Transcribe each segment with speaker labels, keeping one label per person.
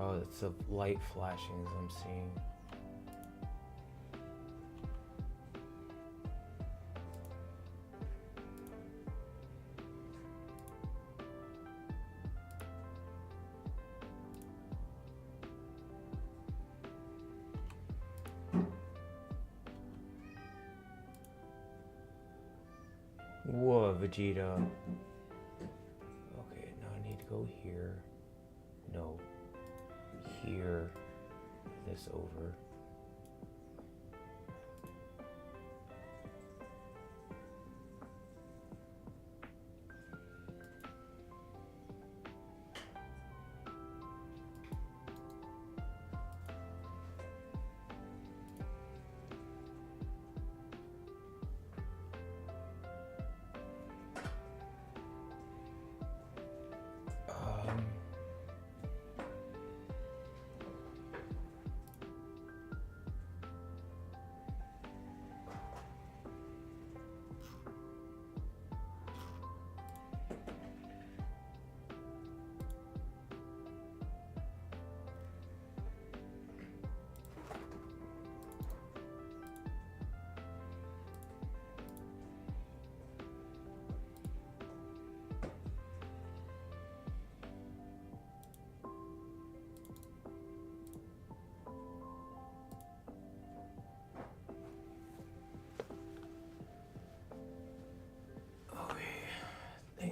Speaker 1: Oh, it's the light flashing as I'm seeing. Whoa, Vegeta. Okay, now I need to go here. No. Here. This over.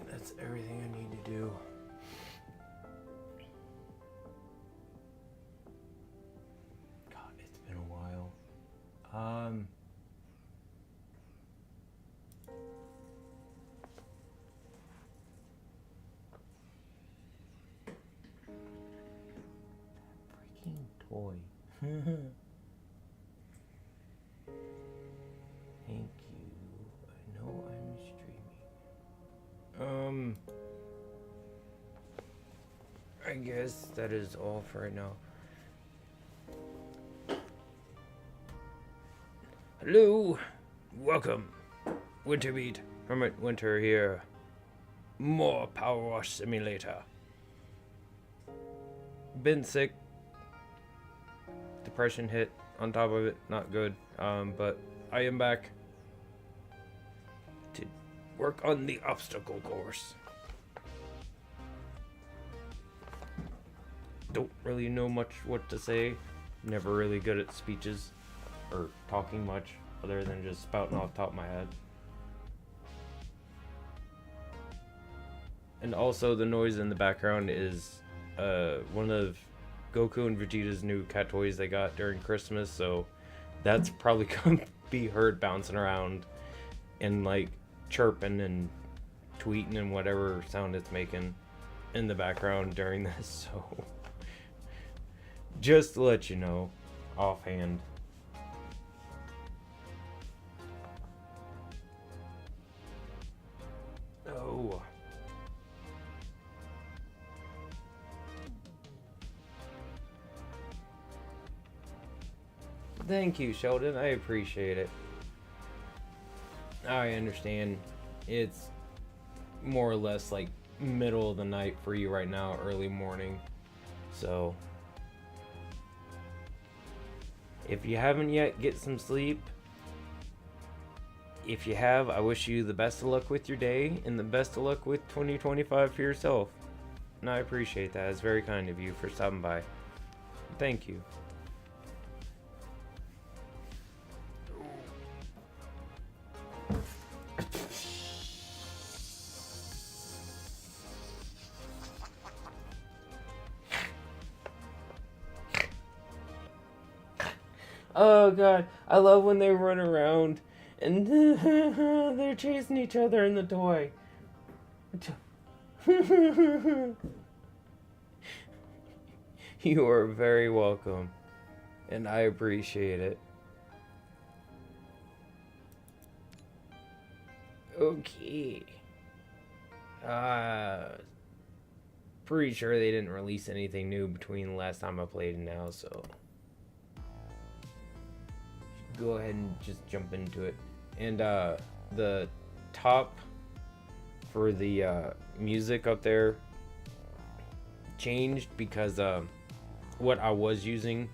Speaker 1: That's everything I need to do. God, it's been a while. Freaking toy. Thank you. I know I'm streaming. I guess that is all for right now. Hello, welcome. Winterbeat from Winter here. More PowerWash Simulator. Been sick. Depression hit on top of it. Not good. But I am back to work on the obstacle course. Don't really know much what to say. Never really good at speeches or talking much other than just spouting off the top of my head. And also the noise in the background is one of Goku and Vegeta's new cat toys they got during Christmas, so that's probably gonna be heard bouncing around and like chirping and tweeting and whatever sound it's making in the background during this, so just to let you know offhand. Oh. Thank you, Sheldon. I appreciate it. I understand. It's more or less like middle of the night for you right now, early morning. So if you haven't yet, get some sleep. If you have, I wish you the best of luck with your day and the best of luck with 2025 for yourself. And I appreciate that. It's very kind of you for stopping by. Thank you. Oh god, I love when they run around and they're chasing each other in the toy. You are very welcome, and I appreciate it. Okay. Pretty sure they didn't release anything new between the last time I played and now, so go ahead and just jump into it. And the top for the music up there changed because what I was using.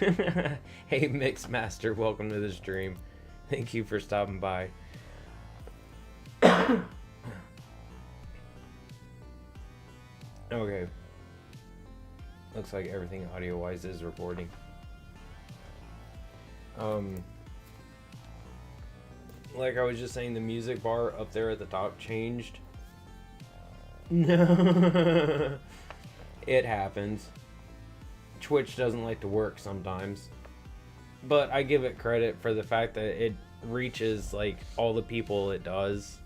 Speaker 1: Hey Mixmaster, welcome to the stream. Thank you for stopping by. Okay. Looks like everything audio-wise is recording. Like I was just saying, the music bar up there at the top changed. No. It happens. Twitch doesn't like to work sometimes. But I give it credit for the fact that it reaches like all the people it does.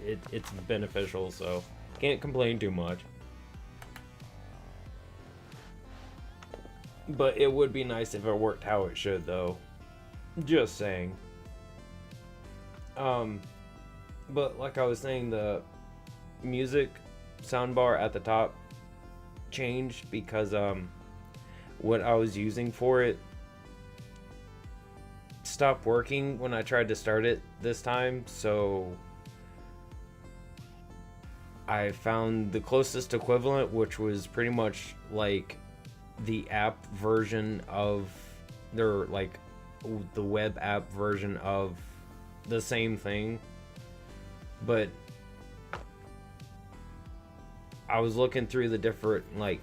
Speaker 1: It's beneficial, so can't complain too much. But it would be nice if it worked how it should, though. Just saying. But like I was saying, the music soundbar at the top changed because what I was using for it stopped working when I tried to start it this time, so I found the closest equivalent, which was pretty much like the app version of their, like, the web app version of the same thing. But I was looking through the different like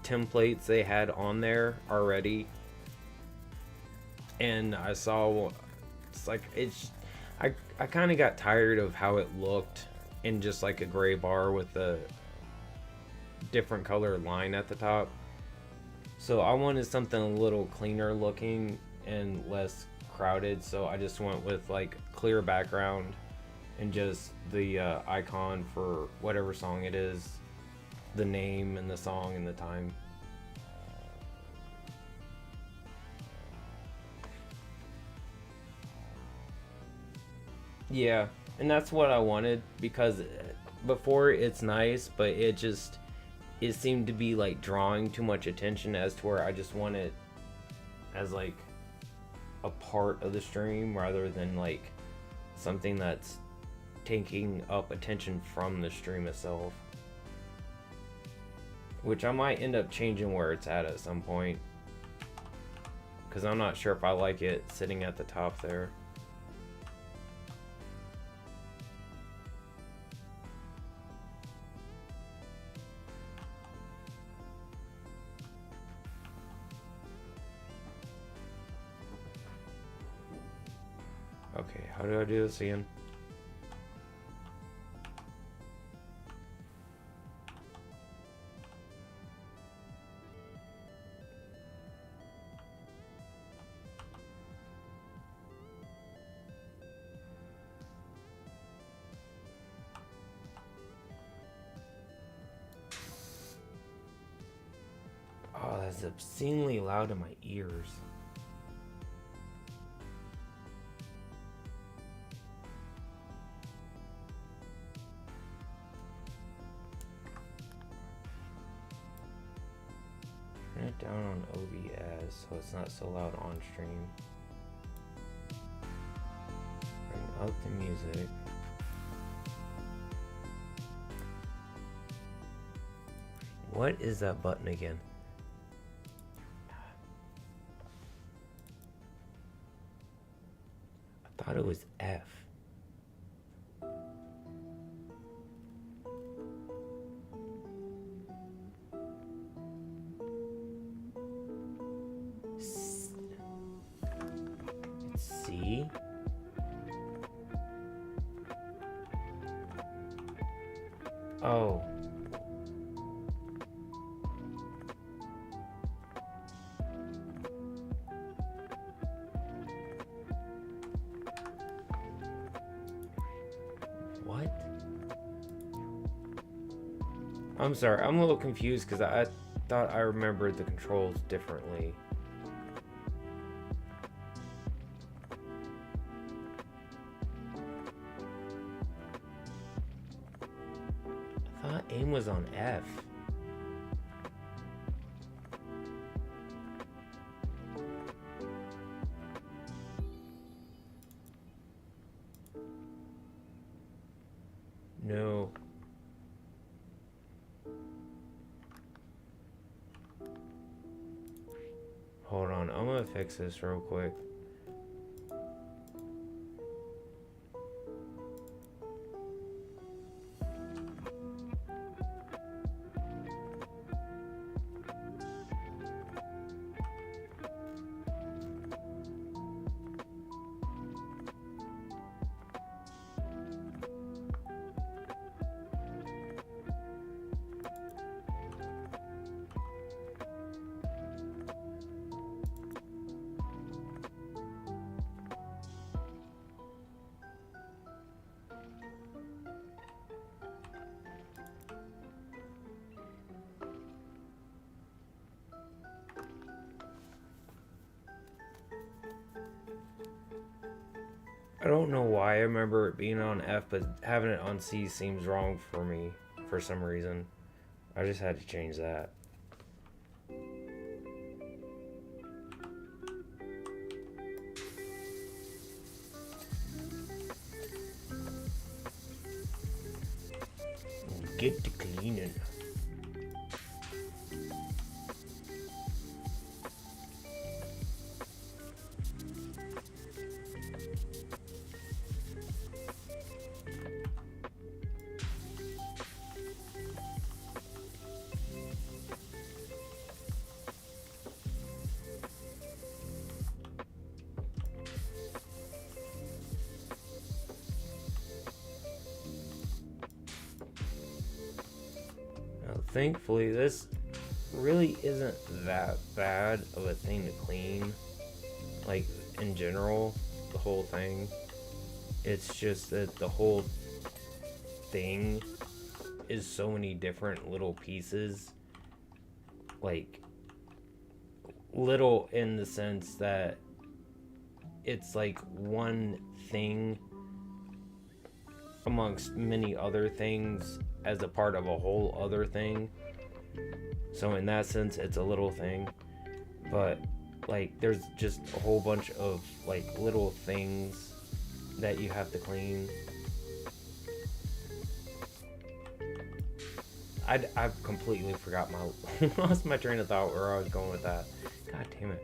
Speaker 1: templates they had on there already, and I saw it's like I kind of got tired of how it looked in just like a gray bar with a different color line at the top. So I wanted something a little cleaner looking and less crowded, so I just went with like clear background and just the icon for whatever song it is, the name and the song and the time. Yeah, and that's what I wanted, because before it's nice, but it seemed to be like drawing too much attention, as to where I just want it as like a part of the stream rather than like something that's taking up attention from the stream itself. Which I might end up changing where it's at some point, because I'm not sure if I like it sitting at the top there. Okay, how do I do this again? Oh, that's obscenely loud in my ears. Turn it down on OBS so it's not so loud on stream. Bring up the music. What is that button again? I thought it was F. C? Oh. What? I'm sorry, I'm a little confused because I thought I remembered the controls differently. I thought aim was on F. No. Hold on, I'm gonna fix this real quick. I don't know why I remember it being on F, but having it on C seems wrong for me for some reason. I just had to change that. Get to cleaning. Thankfully, this really isn't that bad of a thing to clean. Like, in general, the whole thing. It's just that the whole thing is so many different little pieces. Like, little in the sense that it's like one thing amongst many other things as a part of a whole other thing. So in that sense, it's a little thing. But like, there's just a whole bunch of like little things that you have to clean. I've completely forgot lost my train of thought where I was going with that. God damn it.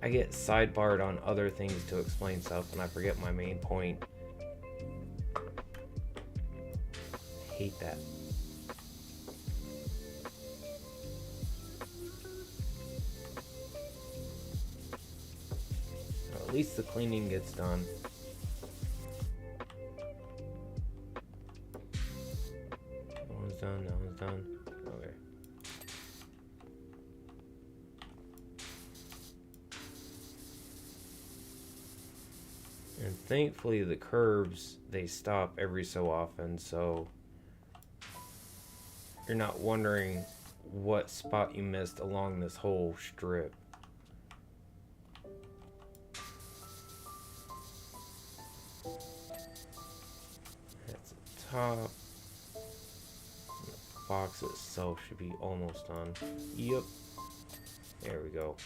Speaker 1: I get sidebarred on other things to explain stuff and I forget my main point. Hate that. Well, at least the cleaning gets done. That one's done, that one's done. Okay. And thankfully the curves, they stop every so often, so you're not wondering what spot you missed along this whole strip. That's the top. The box itself should be almost done. Yep. There we go.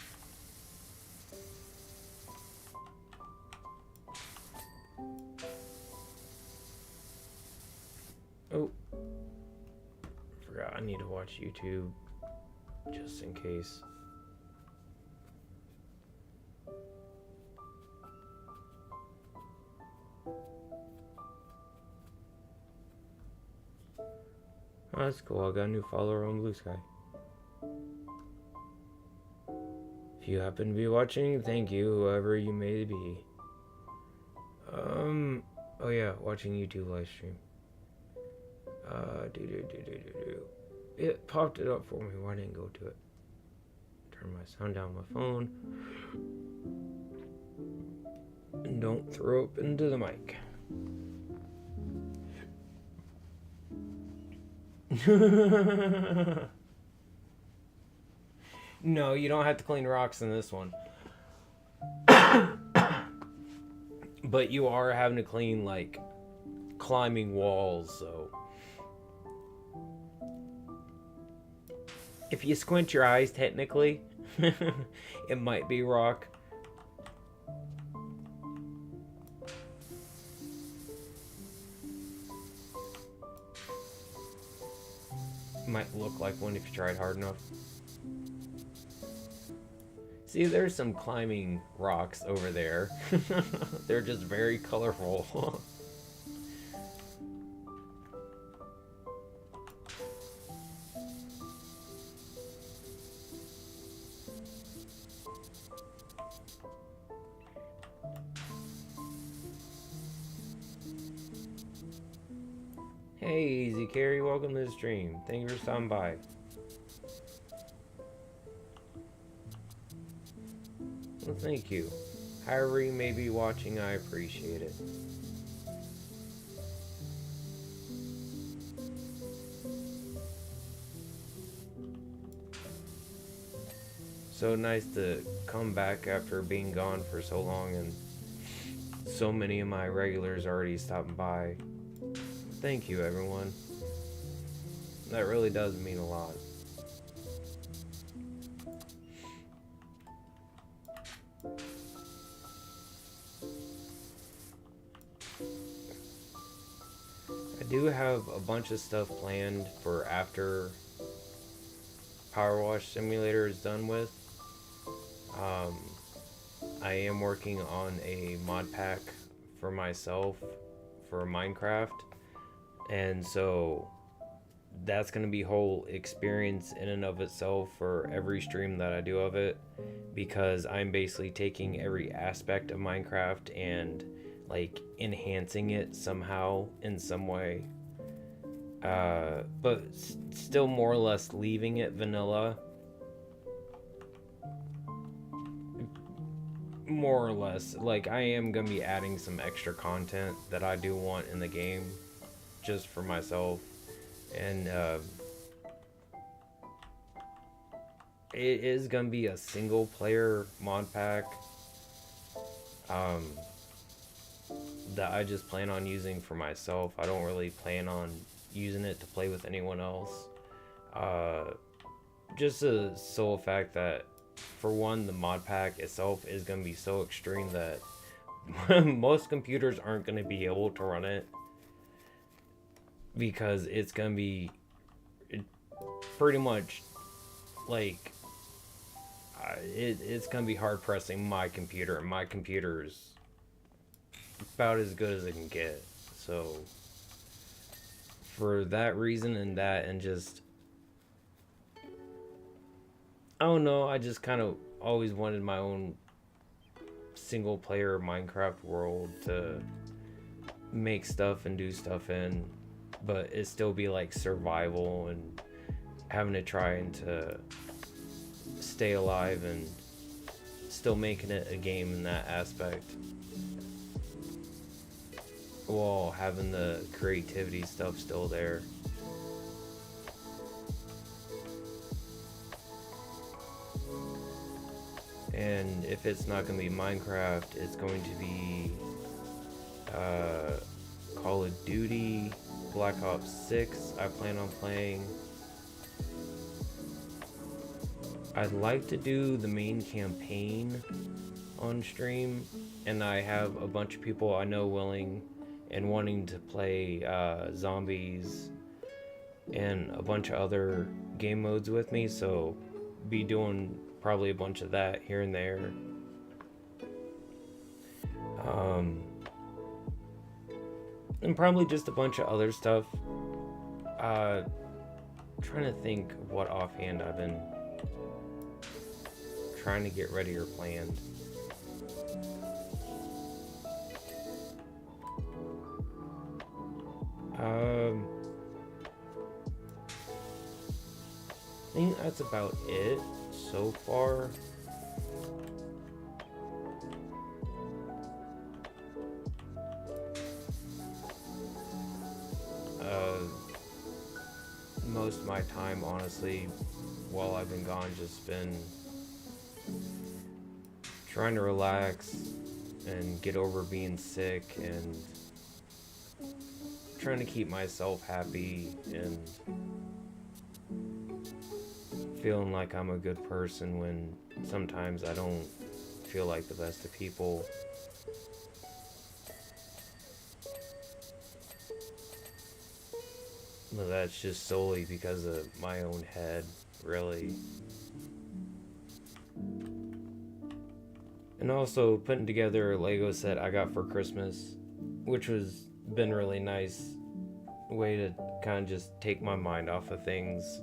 Speaker 1: Oh. Forgot I need to watch YouTube just in case. Oh, that's cool. I got a new follower on Blue Sky. If you happen to be watching, thank you, whoever you may be. Oh yeah, watching YouTube live stream. It popped it up for me. Why didn't go to it? Turn my sound down on my phone. And don't throw up into the mic. No, you don't have to clean rocks in this one. But you are having to clean, like, climbing walls, so. If you squint your eyes, technically, it might be rock. Might look like one if you tried hard enough. See, there's some climbing rocks over there. They're just very colorful. Hey, Easy Carry, welcome to the stream. Thank you for stopping by. Well, thank you. However you may be watching, I appreciate it. So nice to come back after being gone for so long, and so many of my regulars already stopping by. Thank you, everyone. That really does mean a lot. I do have a bunch of stuff planned for after PowerWash Simulator is done with. I am working on a mod pack for myself for Minecraft, and so that's going to be whole experience in and of itself for every stream that I do of it, because I'm basically taking every aspect of Minecraft and like enhancing it somehow in some way, but still more or less leaving it vanilla, more or less. Like, I am gonna be adding some extra content that I do want in the game just for myself, and it is gonna be a single player mod pack that I just plan on using for myself. I don't really plan on using it to play with anyone else, just the sole fact that, for one, the mod pack itself is going to be so extreme that most computers aren't going to be able to run it, because it's going to be pretty much like it's going to be hard pressing my computer, and my computer's about as good as it can get. So for that reason and just, I don't know, I just kind of always wanted my own single player Minecraft world to make stuff and do stuff in, but it still be like survival and having to try and to stay alive and still making it a game in that aspect, while having the creativity stuff still there. And if it's not going to be Minecraft, it's going to be Call of Duty, Black Ops 6 I plan on playing. I'd like to do the main campaign on stream, and I have a bunch of people I know willing and wanting to play zombies and a bunch of other game modes with me, so be doing probably a bunch of that here and there. And probably just a bunch of other stuff. Trying to think of what offhand I've been trying to get ready or planned. I think that's about it so far. Most of my time, honestly, while I've been gone, just been trying to relax and get over being sick, and trying to keep myself happy and feeling like I'm a good person when sometimes I don't feel like the best of people. But that's just solely because of my own head, really. And also putting together a Lego set I got for Christmas, which was been really nice way to kind of just take my mind off of things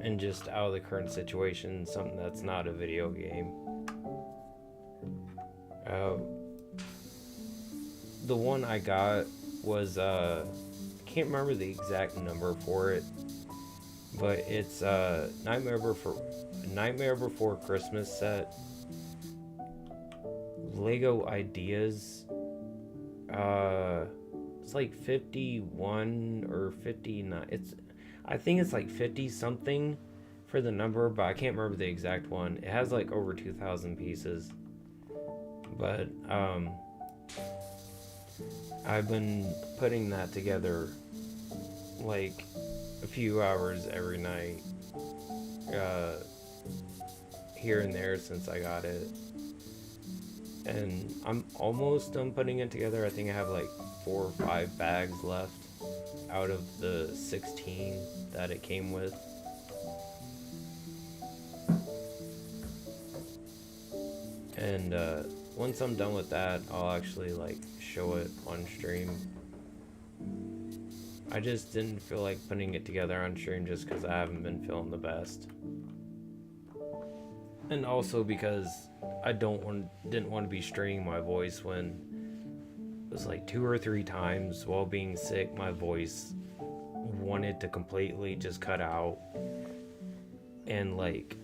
Speaker 1: and just out of the current situation, something that's not a video game. The one I got was can't remember the exact number for it, but it's Nightmare Before Christmas set, Lego Ideas. It's like 51 or 59. I think it's like 50 something for the number, but I can't remember the exact one. It has like over 2,000 pieces. But I've been putting that together like a few hours every night, here and there since I got it. And I'm almost done putting it together. I think I have like 4 or 5 bags left out of the 16 that it came with. And once I'm done with that, I'll actually like show it on stream. I just didn't feel like putting it together on stream just because I haven't been feeling the best. And also because I didn't want to be straining my voice when it was like 2 or 3 times while being sick, my voice wanted to completely just cut out and like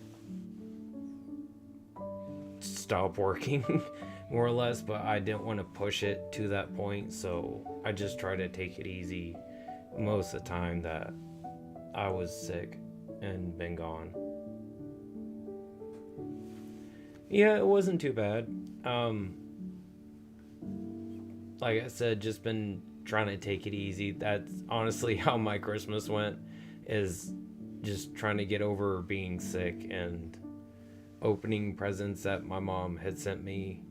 Speaker 1: stop working more or less, but I didn't want to push it to that point, so I just tried to take it easy most of the time that I was sick and been gone. Yeah, it wasn't too bad. Like I said, just been trying to take it easy. That's honestly how my Christmas went, is just trying to get over being sick and opening presents that my mom had sent me,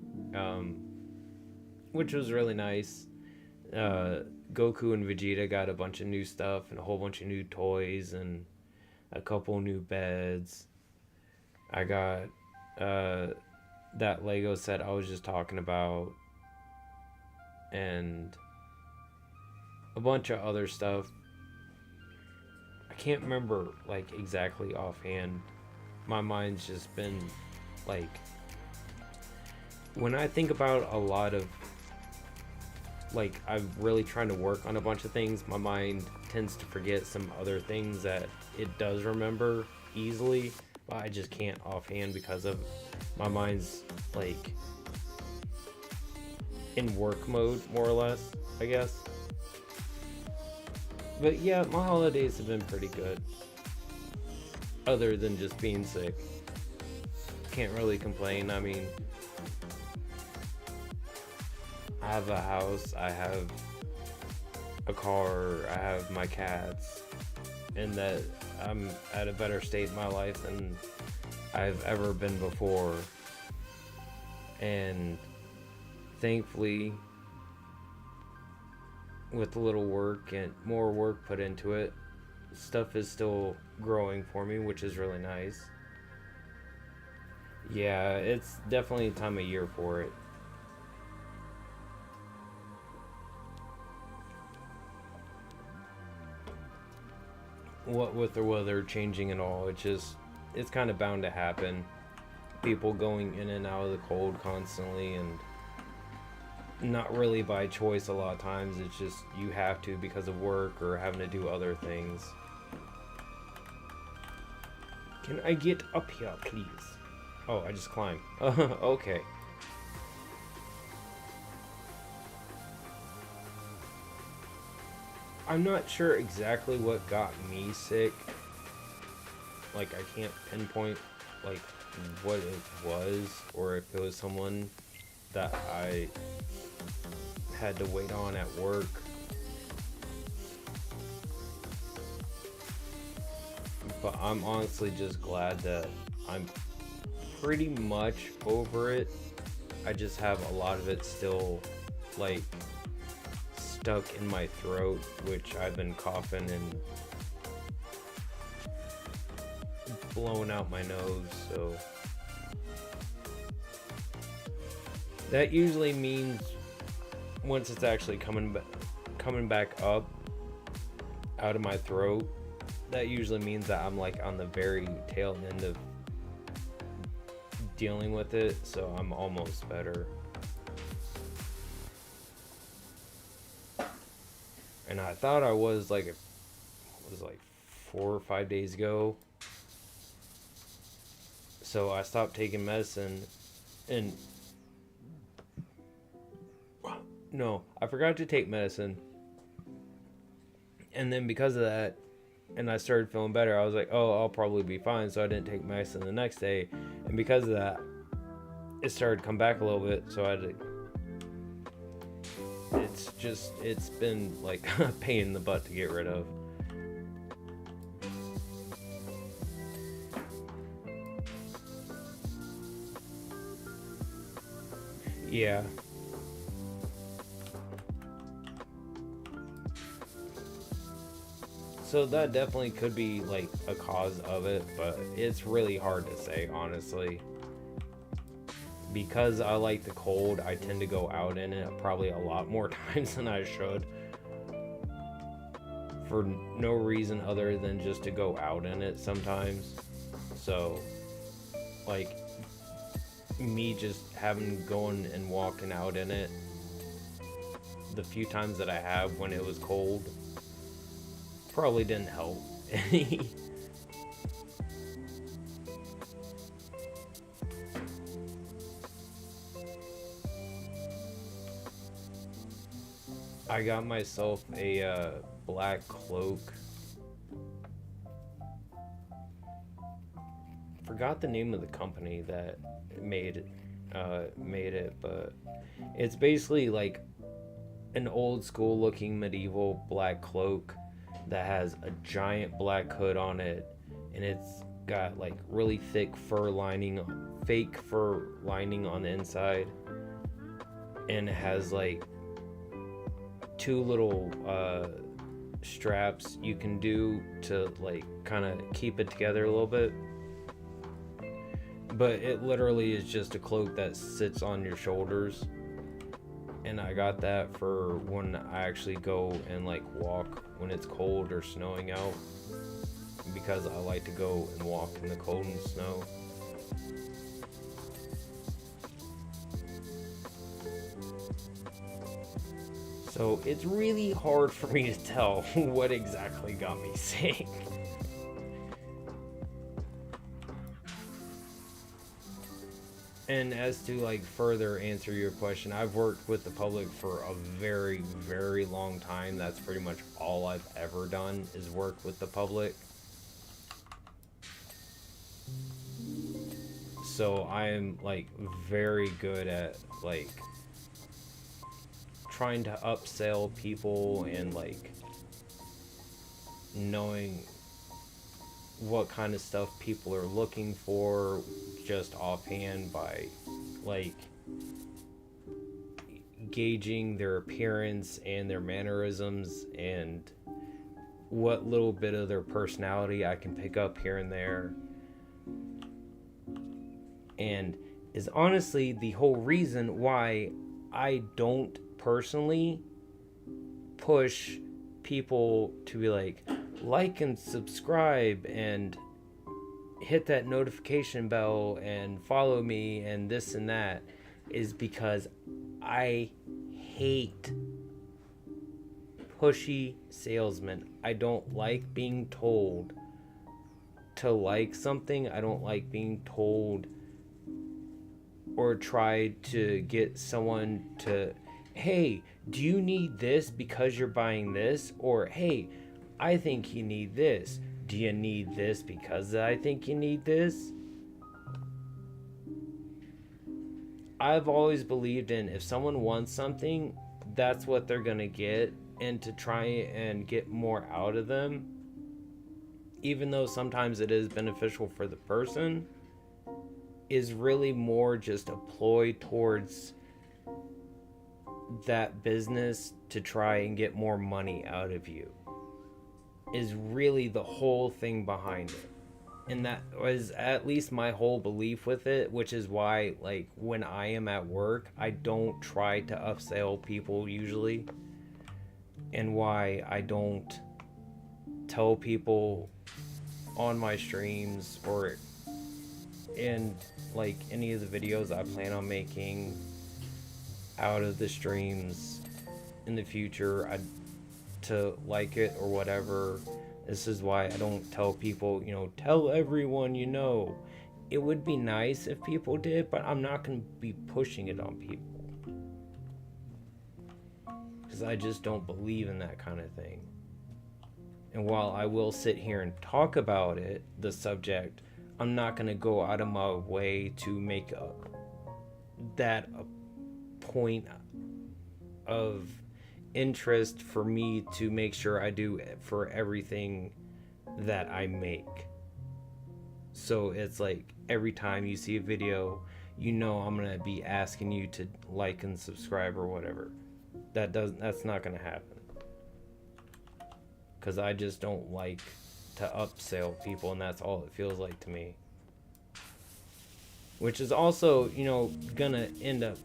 Speaker 1: which was really nice. Goku and Vegeta got a bunch of new stuff and a whole bunch of new toys and a couple new beds. I got that Lego set I was just talking about, and a bunch of other stuff. I can't remember like exactly offhand. My mind's just been like, when I think about a lot of like, I'm really trying to work on a bunch of things, my mind tends to forget some other things that it does remember easily, but I just can't offhand because of my mind's like in work mode, more or less, I guess. But yeah, my holidays have been pretty good, other than just being sick. Can't really complain. I mean, I have a house, I have a car, I have my cats, and that I'm at a better state in my life than I've ever been before. And thankfully, with a little work and more work put into it, stuff is still growing for me, which is really nice. Yeah, it's definitely a time of year for it. What with the weather changing and all, it's kind of bound to happen. People going in and out of the cold constantly, and not really by choice a lot of times. It's just you have to because of work or having to do other things. Can I get up here, please? Oh, I just climbed. Okay. I'm not sure exactly what got me sick. Like, I can't pinpoint like what it was, or if it was someone that I had to wait on at work. But I'm honestly just glad that I'm pretty much over it. I just have a lot of it still like stuck in my throat, which I've been coughing and blowing out my nose, so That usually means once it's actually coming back up out of my throat, that usually means that I'm like on the very tail end of dealing with it, so I'm almost better. And I thought I was like, it was like 4 or 5 days ago. So I stopped taking medicine, and no, I forgot to take medicine. And then because of that, and I started feeling better, I was like, oh, I'll probably be fine. So I didn't take medicine the next day. And because of that, it started to come back a little bit. So I had to, it's been like a pain in the butt to get rid of. Yeah. So that definitely could be like a cause of it, but it's really hard to say, honestly. Because I like the cold, I tend to go out in it probably a lot more times than I should. For no reason other than just to go out in it sometimes. So, like, me just having going and walking out in it the few times that I have when it was cold probably didn't help any. I got myself a black cloak. Forgot the name of the company that made it, but it's basically like an old school looking medieval black cloak that has a giant black hood on it, and it's got like really thick fake fur lining on the inside, and it has like two little straps you can do to like kind of keep it together a little bit. But it literally is just a cloak that sits on your shoulders. And I got that for when I actually go and like walk when it's cold or snowing out, because I like to go and walk in the cold and snow. So it's really hard for me to tell what exactly got me sick. And as to like further answer your question, I've worked with the public for a very, very long time. That's pretty much all I've ever done is work with the public. So I am like very good at like trying to upsell people and like knowing what kind of stuff people are looking for just offhand by like gauging their appearance and their mannerisms and what little bit of their personality I can pick up here and there. And is honestly the whole reason why I don't personally push people to be like and subscribe and hit that notification bell and follow me and this and that, is because I hate pushy salesmen. I don't like being told to like something. I don't like being told or try to get someone to, hey, do you need this because you're buying this? Or, hey, I think you need this. Do you need this because I think you need this? I've always believed in, if someone wants something, that's what they're gonna get, and to try and get more out of them, even though sometimes it is beneficial for the person, is really more just a ploy towards that business to try and get more money out of you, is really the whole thing behind it. And that was at least my whole belief with it, which is why, like, when I am at work, I don't try to upsell people usually, and why I don't tell people on my streams or in like any of the videos I plan on making out of the streams in the future, to like it or whatever. This is why I don't tell people, tell everyone you know. It would be nice if people did, but I'm not going to be pushing it on people. Because I just don't believe in that kind of thing. And while I will sit here and talk about it, the subject, I'm not going to go out of my way to make that a point of interest for me to make sure I do for everything that I make. So it's like every time you see a video, I'm gonna be asking you to like and subscribe or whatever. That's not gonna happen, because I just don't like to upsell people, and that's all it feels like to me, which is also gonna end up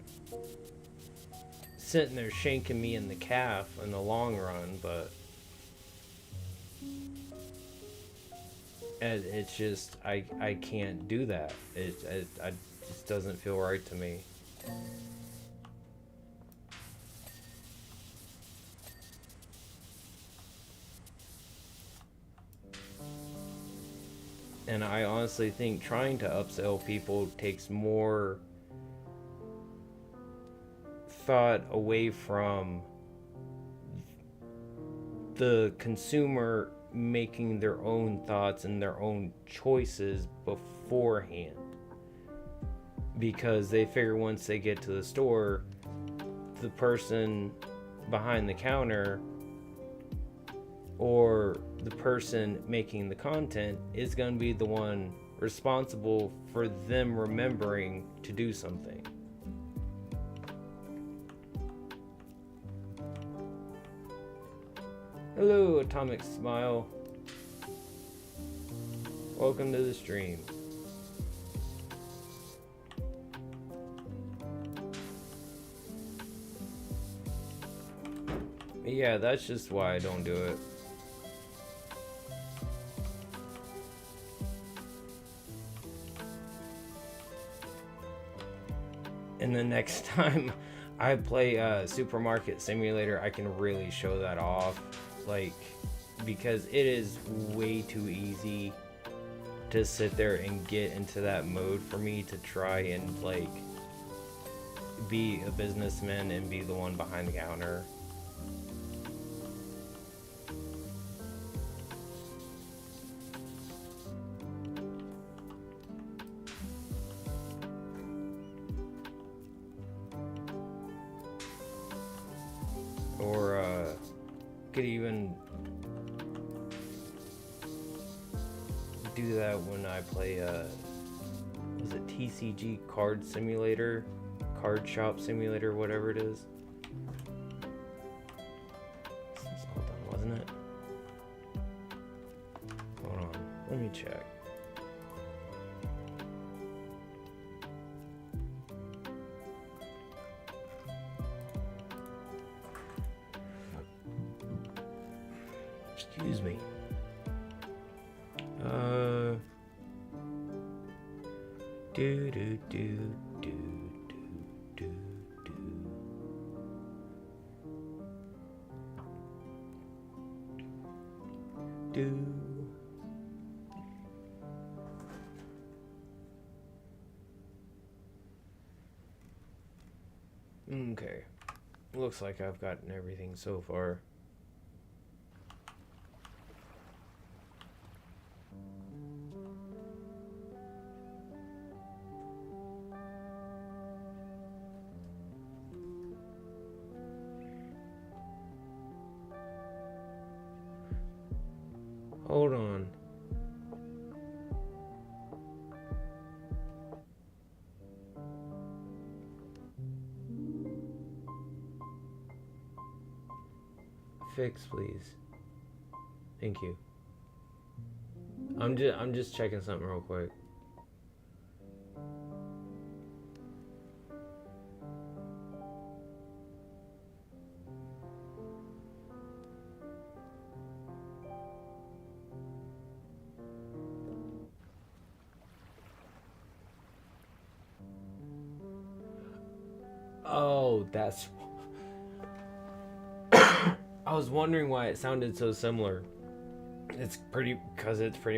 Speaker 1: sitting there shanking me in the calf in the long run. But it's just I can't do that. It just doesn't feel right to me. And I honestly think trying to upsell people takes more thought away from the consumer making their own thoughts and their own choices beforehand, because they figure once they get to the store, the person behind the counter or the person making the content is going to be the one responsible for them remembering to do something. Hello, Atomic Smile. Welcome to the stream. Yeah, that's just why I don't do it. And the next time I play Supermarket Simulator, I can really show that off. Like, because it is way too easy to sit there and get into that mode for me to try and, like, be a businessman and be the one behind the counter. Or, could even do that when I play, was it TCG Card Simulator? Card Shop Simulator, whatever it is. This is all done, wasn't it? Hold on, let me check. Excuse me. Do do do do do do do. Okay. Looks like I've gotten everything so far. Hold on. Fix, please. Thank you. I'm just checking something real quick. Oh, that's... I was wondering why it sounded so similar. It's pretty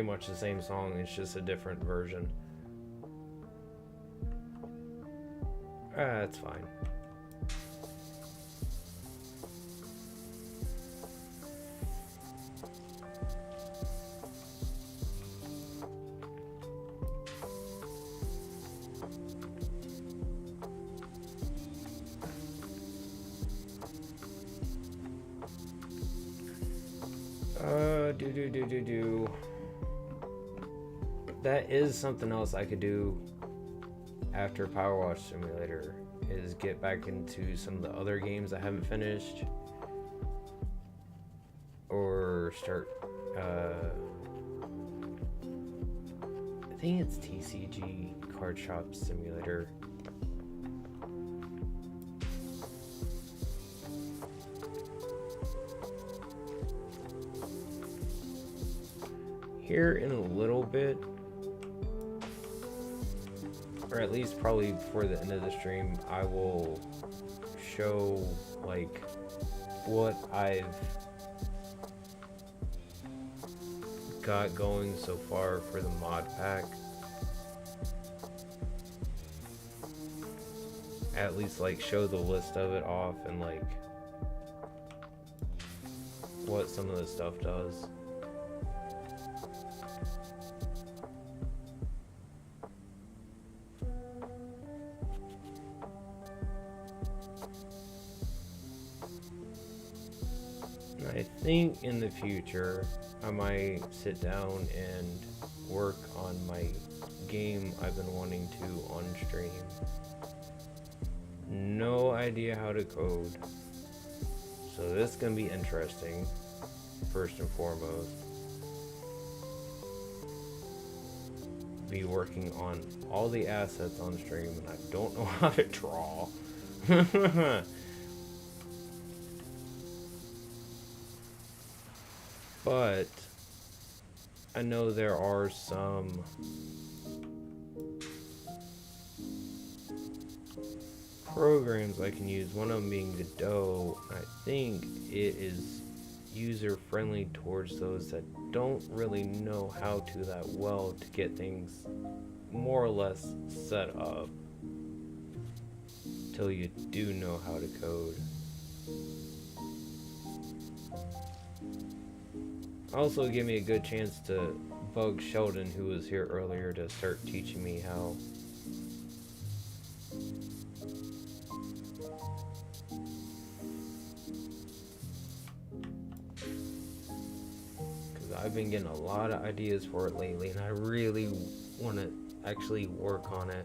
Speaker 1: much the same song. It's just a different version. That's fine. That is something else I could do after PowerWash Simulator, is get back into some of the other games I haven't finished, or start I think it's TCG Card Shop Simulator. Here in a little bit, or at least probably before the end of the stream, I will show like what I've got going so far for the mod pack. At least like show the list of it off and like what some of the stuff does. I think in the future I might sit down and work on my game I've been wanting to on stream. No idea how to code, so this is gonna be interesting. First and foremost, be working on all the assets on stream, and I don't know how to draw. But I know there are some programs I can use, one of them being Godot. I think it is user friendly towards those that don't really know how to that well to get things more or less set up till you do know how to code. Also give me a good chance to bug Sheldon, who was here earlier, to start teaching me how. Because I've been getting a lot of ideas for it lately, and I really want to actually work on it.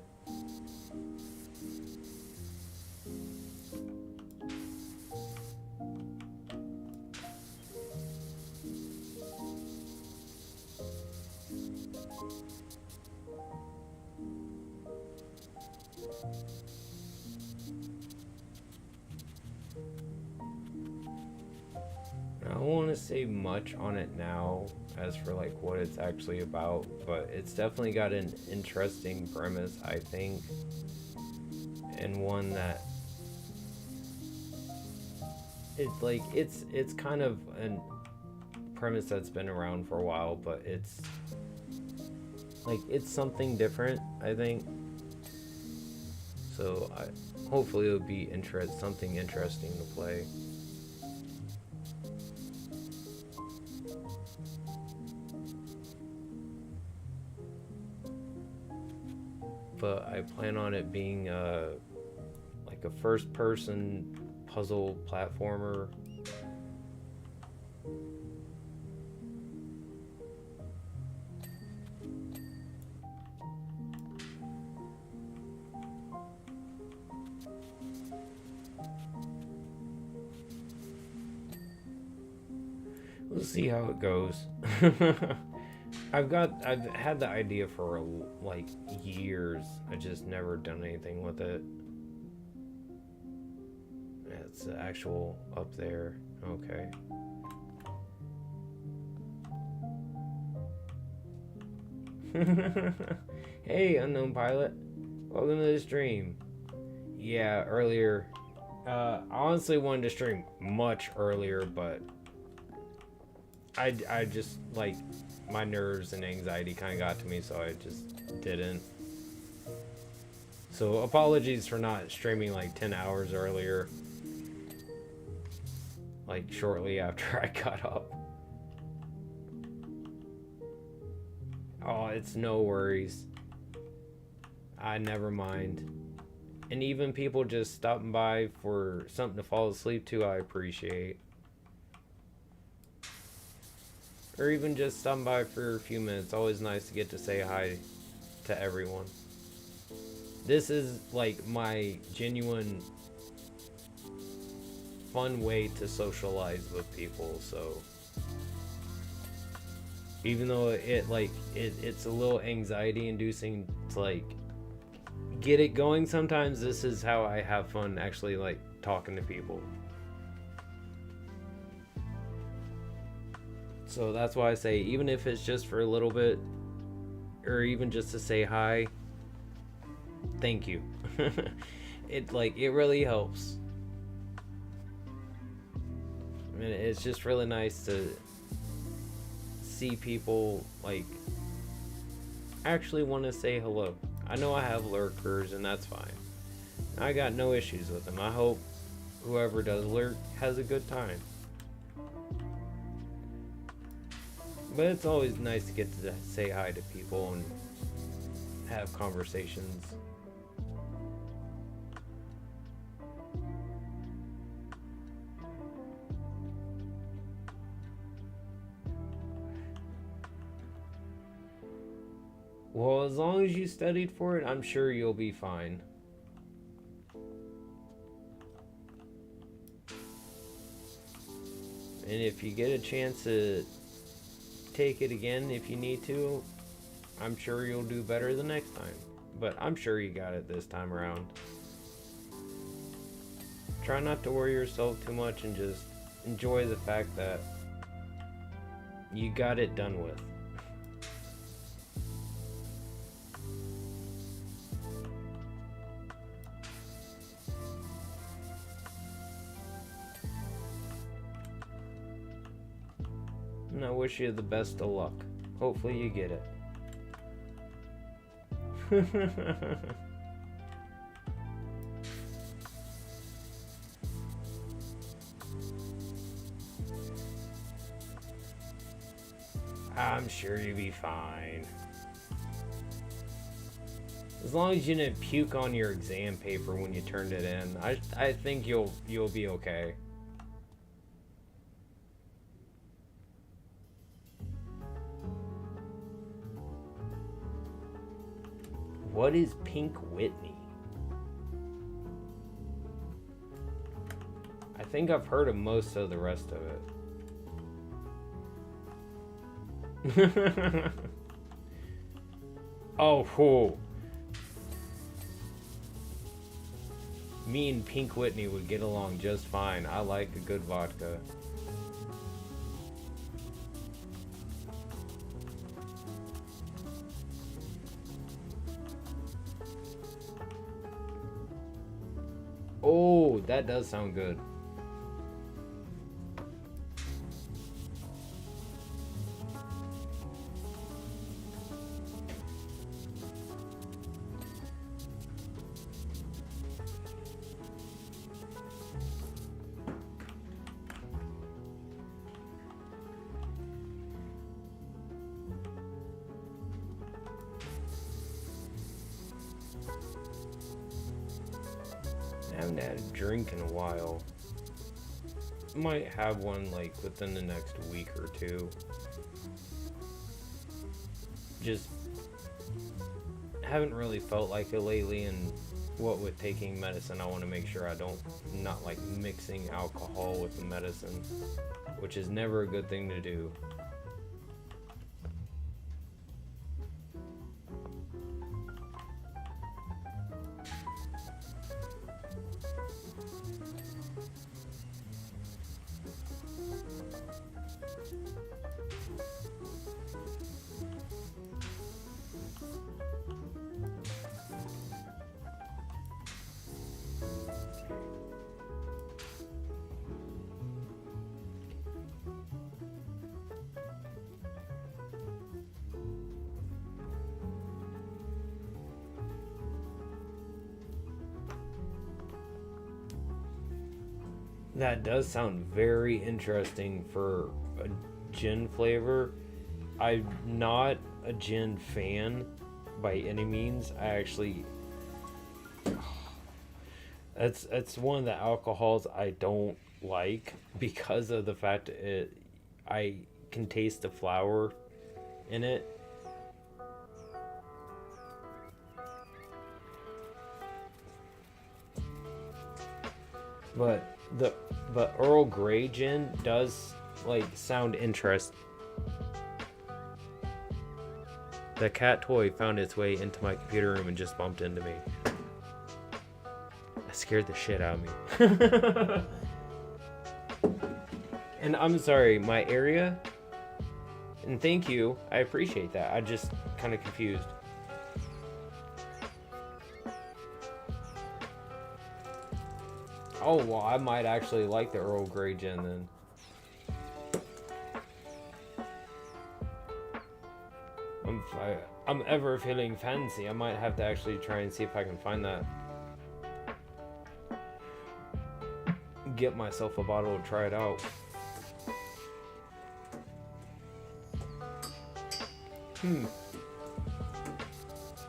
Speaker 1: I don't want to say much on it now as for like what it's actually about, but it's definitely got an interesting premise, I think, and one that it's kind of a premise that's been around for a while, but it's something different, I think. So hopefully it'll be something interesting to play. But I plan on it being like a first-person puzzle platformer. We'll see how it goes. I've had the idea for like years. I just never done anything with it. It's actual up there. Okay. Hey, unknown pilot. Welcome to the stream. Yeah, earlier. I honestly wanted to stream much earlier, but I just like my nerves and anxiety kind of got to me, so I just didn't. So apologies for not streaming like 10 hours earlier, like shortly after I got up. Oh, it's no worries. I never mind. And even people just stopping by for something to fall asleep to, I appreciate. Or even just stopping by for a few minutes. Always nice to get to say hi to everyone. This is like my genuine fun way to socialize with people, so even though it's a little anxiety inducing to like get it going, sometimes this is how I have fun actually like talking to people. So that's why I say, even if it's just for a little bit, or even just to say hi, thank you. It really helps. And it's just really nice to see people like actually want to say hello. I know I have lurkers, and that's fine. I got no issues with them. I hope whoever does lurk has a good time. But it's always nice to get to say hi to people and have conversations. Well, as long as you studied for it, I'm sure you'll be fine. And if you get a chance to take it again if you need to, I'm sure you'll do better the next time. But I'm sure you got it this time around. Try not to worry yourself too much and just enjoy the fact that you got it done with. And I wish you the best of luck. Hopefully you get it. I'm sure you'll be fine. As long as you didn't puke on your exam paper when you turned it in, I think you'll be okay. What is Pink Whitney? I think I've heard of most of the rest of it. Oh, whoa. Me and Pink Whitney would get along just fine. I like a good vodka. Oh, that does sound good. I haven't had a drink in a while. Might have one like within the next week or two. Just haven't really felt like it lately, and what with taking medicine, I want to make sure I don't not like mixing alcohol with the medicine, which is never a good thing to do. That does sound very interesting for a gin flavor. I'm not a gin fan by any means. I actually, that's one of the alcohols I don't like because of the fact I can taste the flour in it. But the Earl Grey gin does like sound interesting. The cat toy found its way into my computer room and just bumped into me. That scared the shit out of me. And I'm sorry, my area. And thank you, I appreciate that. I just kind of confused. Oh, well, I might actually like the Earl Grey gin then. If I'm ever feeling fancy, I might have to actually try and see if I can find that. Get myself a bottle to try it out.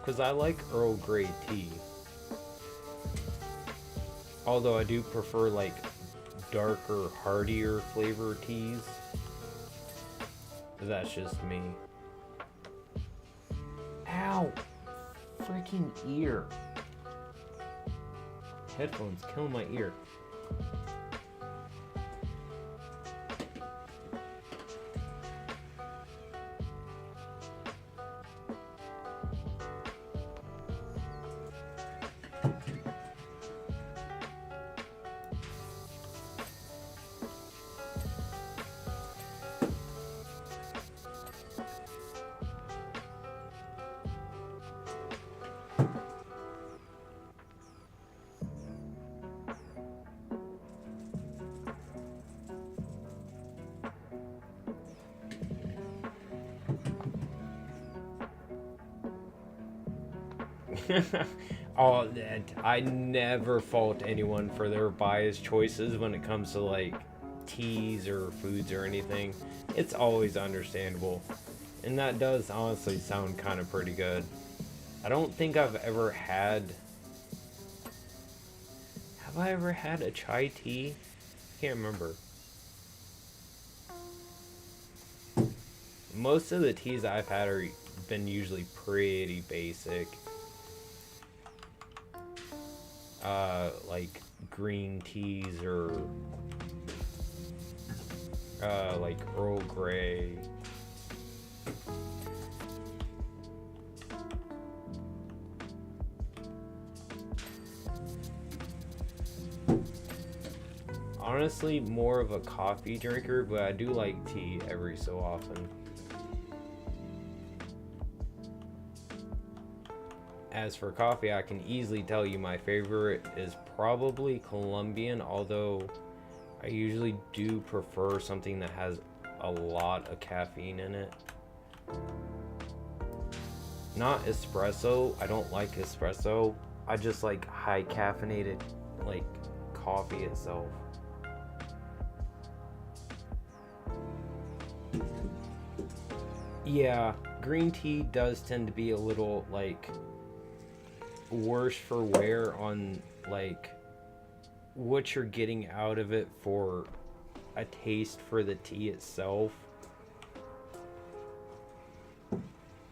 Speaker 1: Because I like Earl Grey tea. Although I do prefer like darker, heartier flavor teas. That's just me. Ow! Freaking ear. Headphones killing my ear. Oh, I never fault anyone for their biased choices when it comes to like teas or foods or anything. It's always understandable. And that does honestly sound kind of pretty good. I don't think I've ever had... Have I ever had a chai tea? Can't remember. Most of the teas I've had are been usually pretty basic. Like green teas or like Earl Grey. Honestly, more of a coffee drinker, but I do like tea every so often. As for coffee, I can easily tell you my favorite is probably Colombian, although I usually do prefer something that has a lot of caffeine in it. Not espresso. I don't like espresso. I just like high caffeinated like coffee itself. Yeah, green tea does tend to be a little like worse for wear on like what you're getting out of it for a taste for the tea itself,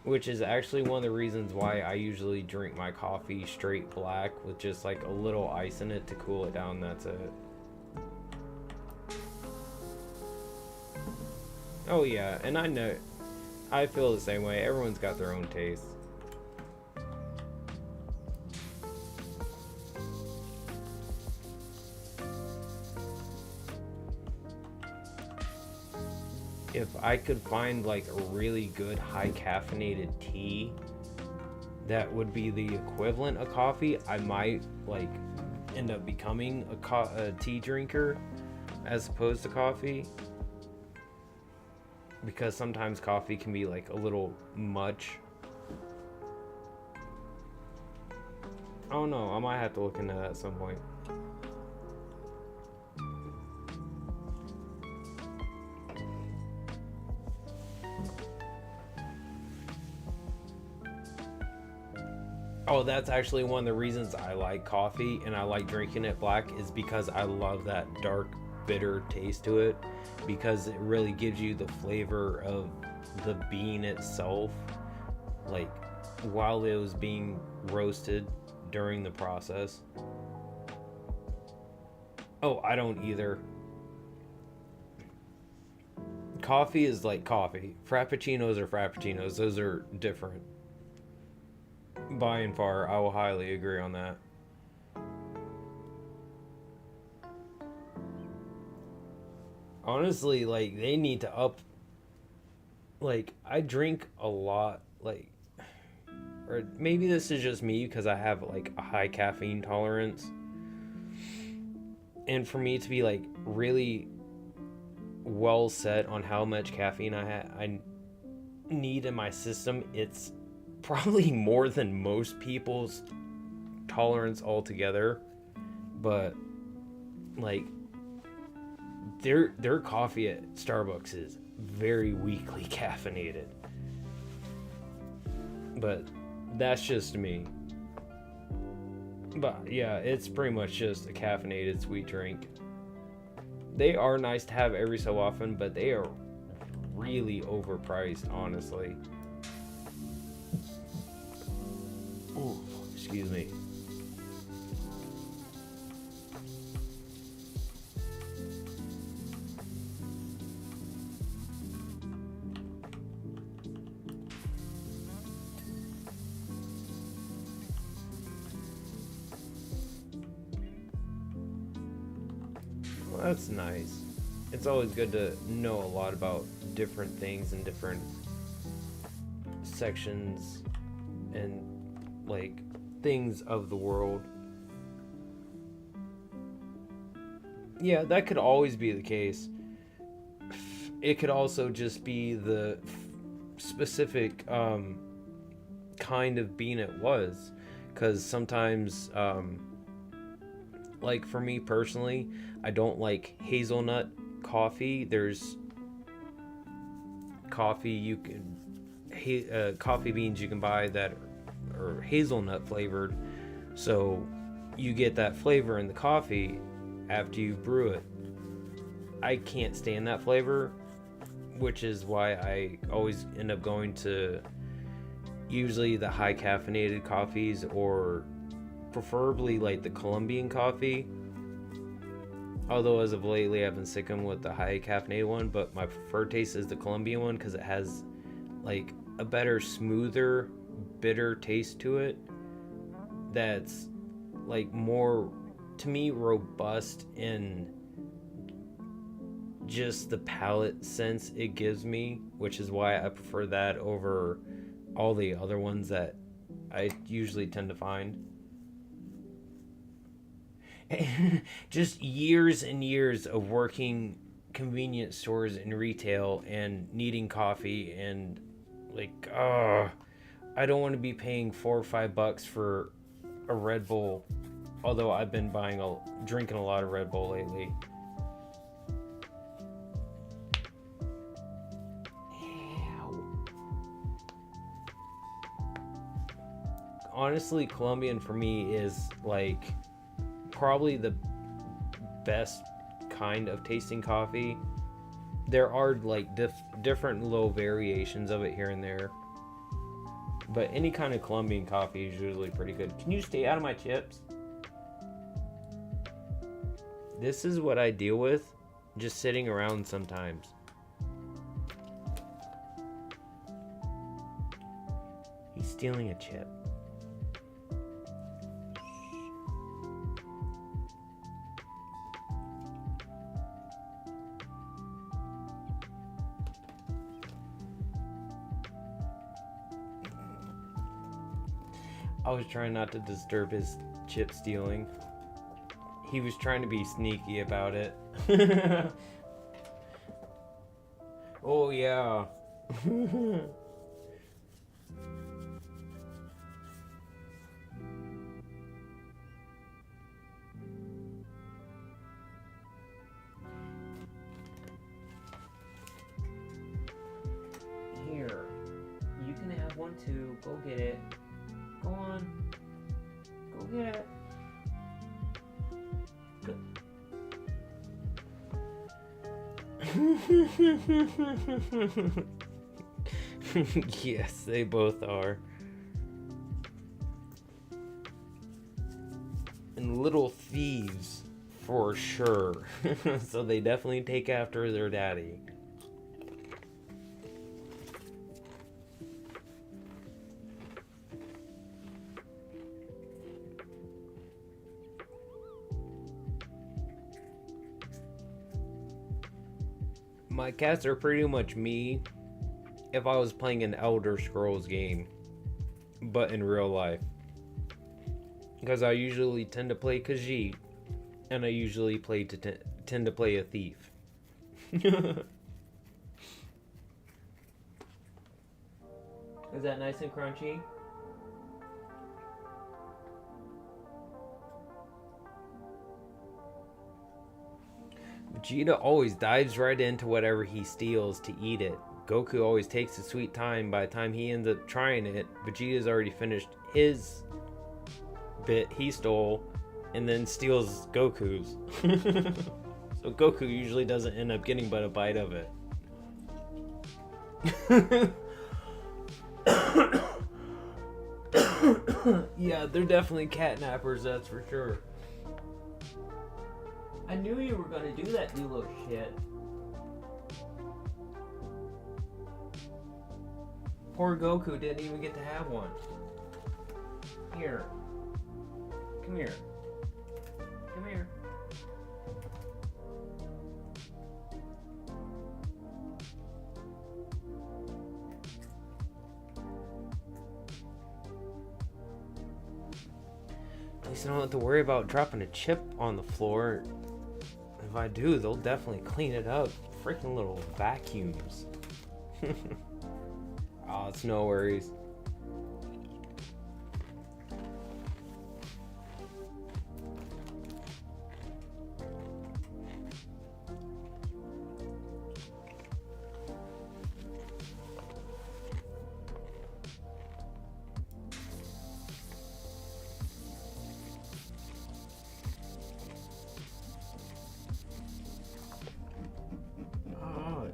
Speaker 1: which is actually one of the reasons why I usually drink my coffee straight black with just like a little ice in it to cool it down. That's it. Oh yeah, and I know I feel the same way. Everyone's got their own taste. If I could find like a really good high caffeinated tea that would be the equivalent of coffee, I might like end up becoming a tea drinker as opposed to coffee, because sometimes coffee can be like a little much. I don't know, I might have to look into that at some point. Oh, that's actually one of the reasons I like coffee and I like drinking it black, is because I love that dark, bitter taste to it, because it really gives you the flavor of the bean itself, like while it was being roasted during the process. Oh, I don't either. Coffee is like coffee. Frappuccinos are frappuccinos. Those are different. By and far, I will highly agree on that. Honestly, like they need to up. Like I drink a lot. Like, or maybe this is just me because I have like a high caffeine tolerance. And for me to be like really well set on how much caffeine I need in my system, it's probably more than most people's tolerance altogether. But like their coffee at Starbucks is very weakly caffeinated. But that's just me. But yeah, it's pretty much just a caffeinated sweet drink. They are nice to have every so often, but they are really overpriced, honestly. Ooh, excuse me. Well, that's nice. It's always good to know a lot about different things and different sections and like things of the world. Yeah, that could always be the case. It could also just be the specific kind of bean it was, because sometimes like for me personally, I don't like hazelnut coffee. There's coffee you can coffee beans you can buy that are hazelnut flavored, so you get that flavor in the coffee after you brew it. I can't stand that flavor, which is why I always end up going to usually the high caffeinated coffees, or preferably like the Colombian coffee. Although as of lately I've been sticking with the high caffeinated one, but my preferred taste is the Colombian one because it has like a better, smoother, bitter taste to it. That's like more, to me, robust in just the palate sense it gives me, which is why I prefer that over all the other ones that I usually tend to find. Just years and years of working convenience stores and retail and needing coffee, and like, I don't want to be paying $4 or $5 for a Red Bull. Although I've been drinking a lot of Red Bull lately. Honestly, Colombian for me is like probably the best kind of tasting coffee. There are like different little variations of it here and there, but any kind of Colombian coffee is usually pretty good. Can you stay out of my chips? This is what I deal with just sitting around sometimes. He's stealing a chip. I was trying not to disturb his chip stealing. He was trying to be sneaky about it. Oh, yeah. Here. You can have one too. Go get it. Go on. Yes, they both are. And little thieves, for sure. So they definitely take after their daddy. My cats are pretty much me if I was playing an Elder Scrolls game, but in real life. Because I usually tend to play Khajiit, and I usually tend to play a thief. Is that nice and crunchy? Vegeta always dives right into whatever he steals to eat it. Goku always takes a sweet time. By the time he ends up trying it, Vegeta's already finished his bit he stole and then steals Goku's. So Goku usually doesn't end up getting but a bite of it. Yeah, they're definitely catnappers, that's for sure. I knew you were gonna do that, you little shit. Poor Goku didn't even get to have one. Here. Come here. Come here. At least I don't have to worry about dropping a chip on the floor. If I do, they'll definitely clean it up. Freaking little vacuums. Oh, it's no worries.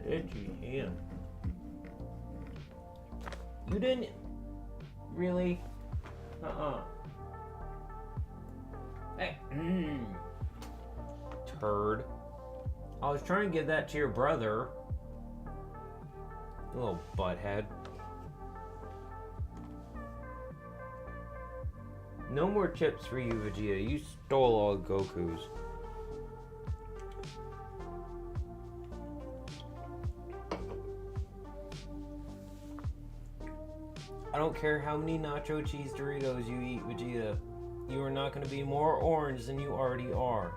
Speaker 1: Itchy hand. You didn't really? Hey, turd. I was trying to give that to your brother. You little butthead. No more chips for you, Vegeta. You stole all Goku's. I don't care how many nacho cheese Doritos you eat, Vegeta. You are not going to be more orange than you already are.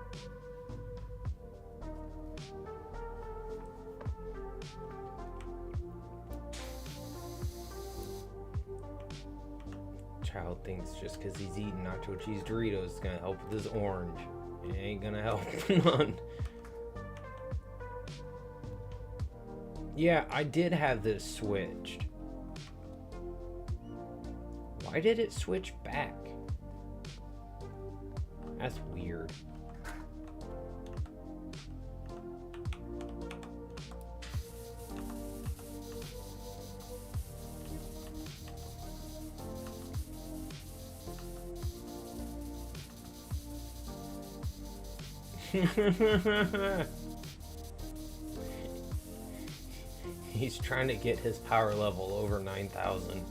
Speaker 1: Child thinks just because he's eating nacho cheese Doritos is going to help with his orange. It ain't going to help none. Yeah, I did have this switched. Why did it switch back? That's weird. He's trying to get his power level over 9,000.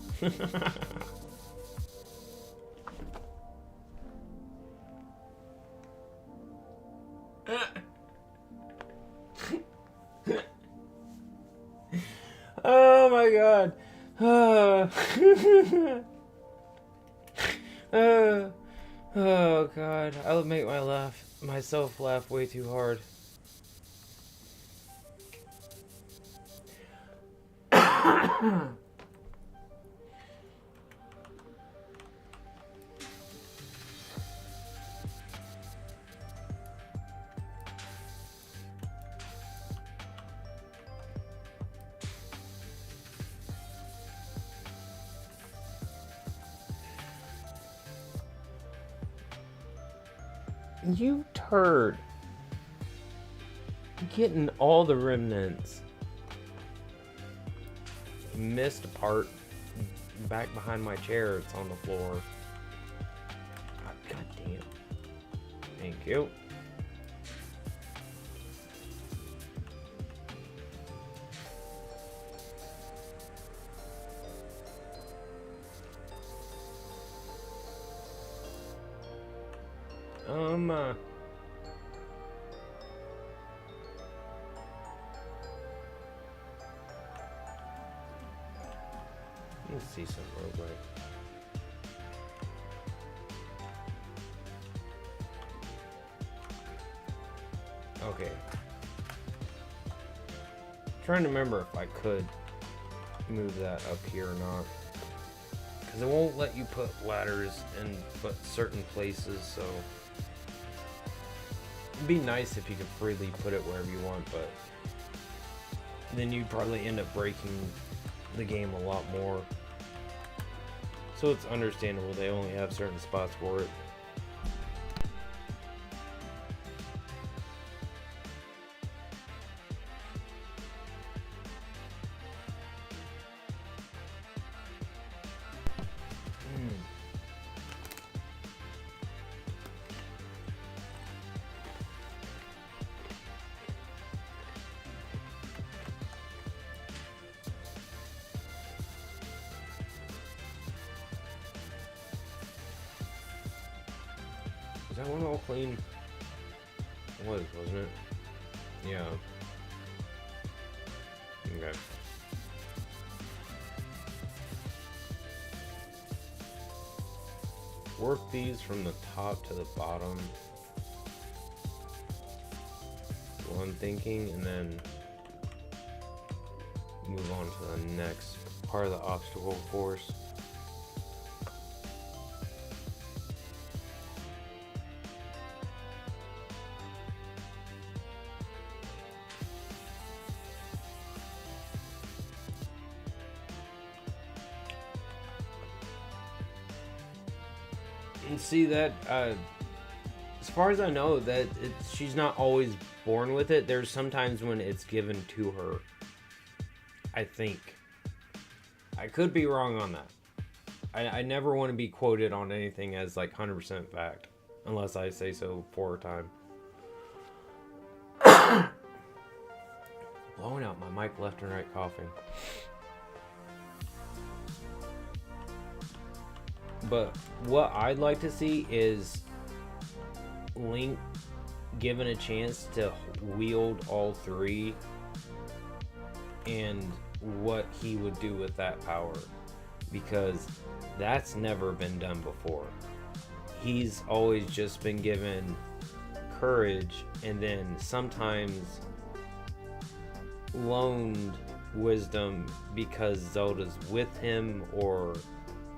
Speaker 1: Oh my god. Oh god. I'll make myself laugh way too hard. You turd. getting all the remnants. Missed a part back behind my chair. It's on the floor. God damn. Thank you. Let's see some roguelike. Okay. Trying to remember if I could move that up here or not. Because it won't let you put ladders in but certain places, so it'd be nice if you could freely put it wherever you want, but then you'd probably end up breaking the game a lot more. So it's understandable they only have certain spots for it. Is that one all clean? It was, wasn't it? Yeah. Okay. Work these from the top to the bottom. What I'm thinking, and then move on to the next part of the obstacle course. And see that, as far as I know, that she's not always born with it. There's sometimes when it's given to her. I think. I could be wrong on that. I never want to be quoted on anything as like 100% fact, unless I say so for a time. Blowing out my mic left and right, coughing. But what I'd like to see is Link given a chance to wield all three and what he would do with that power, because that's never been done before. He's always just been given courage and then sometimes loaned wisdom because Zelda's with him or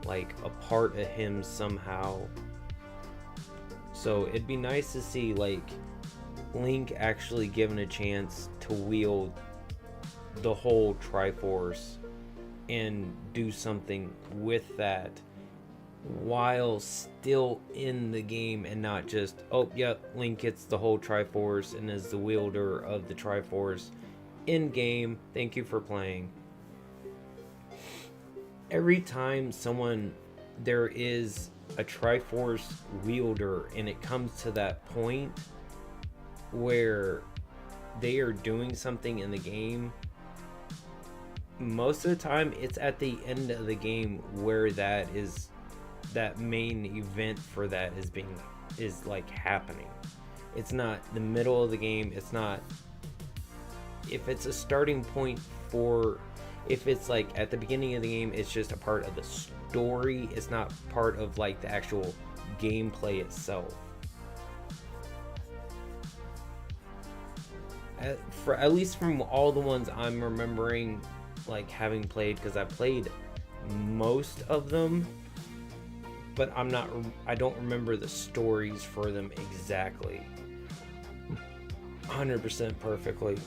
Speaker 1: like a part of him somehow. So it'd be nice to see like Link actually given a chance to wield the whole Triforce and do something with that while still in the game, and not just, oh yep, Link gets the whole Triforce and is the wielder of the Triforce in game, thank you for playing. Every time there is a Triforce wielder and it comes to that point where they are doing something in the game, most of the time it's at the end of the game where that main event for that is like happening. It's not the middle of the game. It's not, if it's a starting point for, if it's like at the beginning of the game, it's just a part of the story. It's not part of like the actual gameplay itself. At least from all the ones I'm remembering, like having played, because I played most of them, but I don't remember the stories for them exactly 100% perfectly.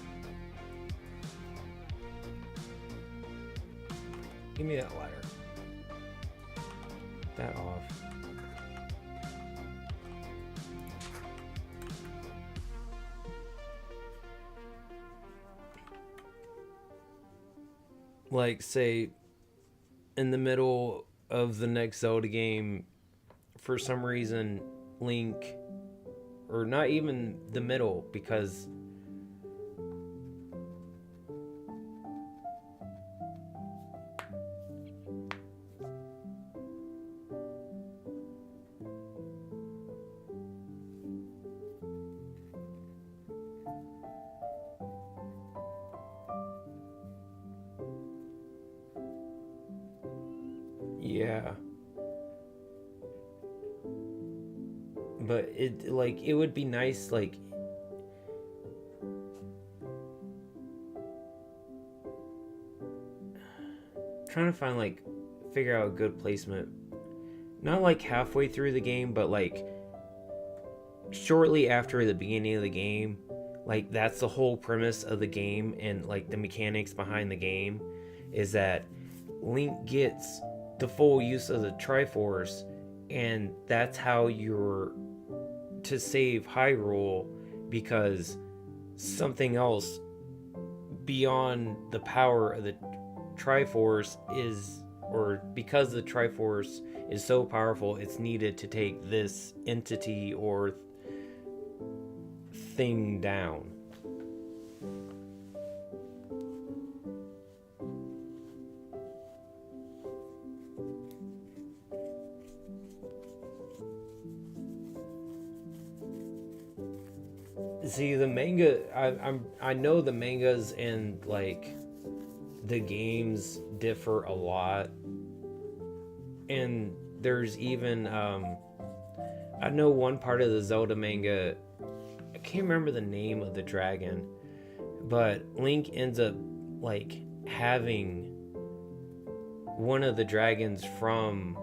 Speaker 1: Give me that ladder. That off. like say in the middle of the next Zelda game, for some reason, Link, or not even the middle, because yeah, but it would be nice, like, trying to find, like, figure out a good placement, not like halfway through the game, but like shortly after the beginning of the game. Like, that's the whole premise of the game, and like the mechanics behind the game is that Link gets the full use of the Triforce, and that's how you're to save Hyrule, because something else beyond the power of the Triforce is, or because the Triforce is so powerful, it's needed to take this entity or thing down. See, the manga, I know the mangas and like the games differ a lot, and there's even I know one part of the Zelda manga, I can't remember the name of the dragon, but Link ends up like having one of the dragons from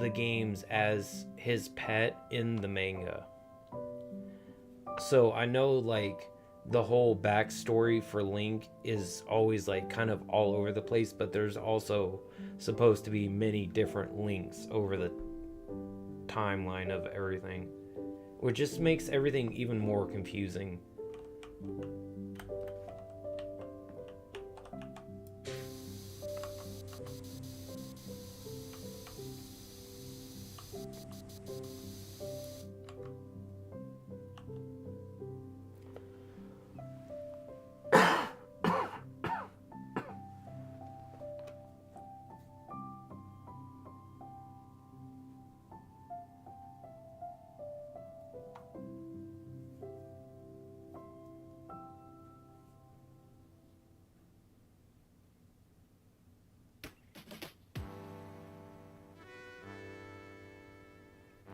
Speaker 1: the games as his pet in the manga. So I know like the whole backstory for Link is always like kind of all over the place, but there's also supposed to be many different Links over the timeline of everything, which just makes everything even more confusing.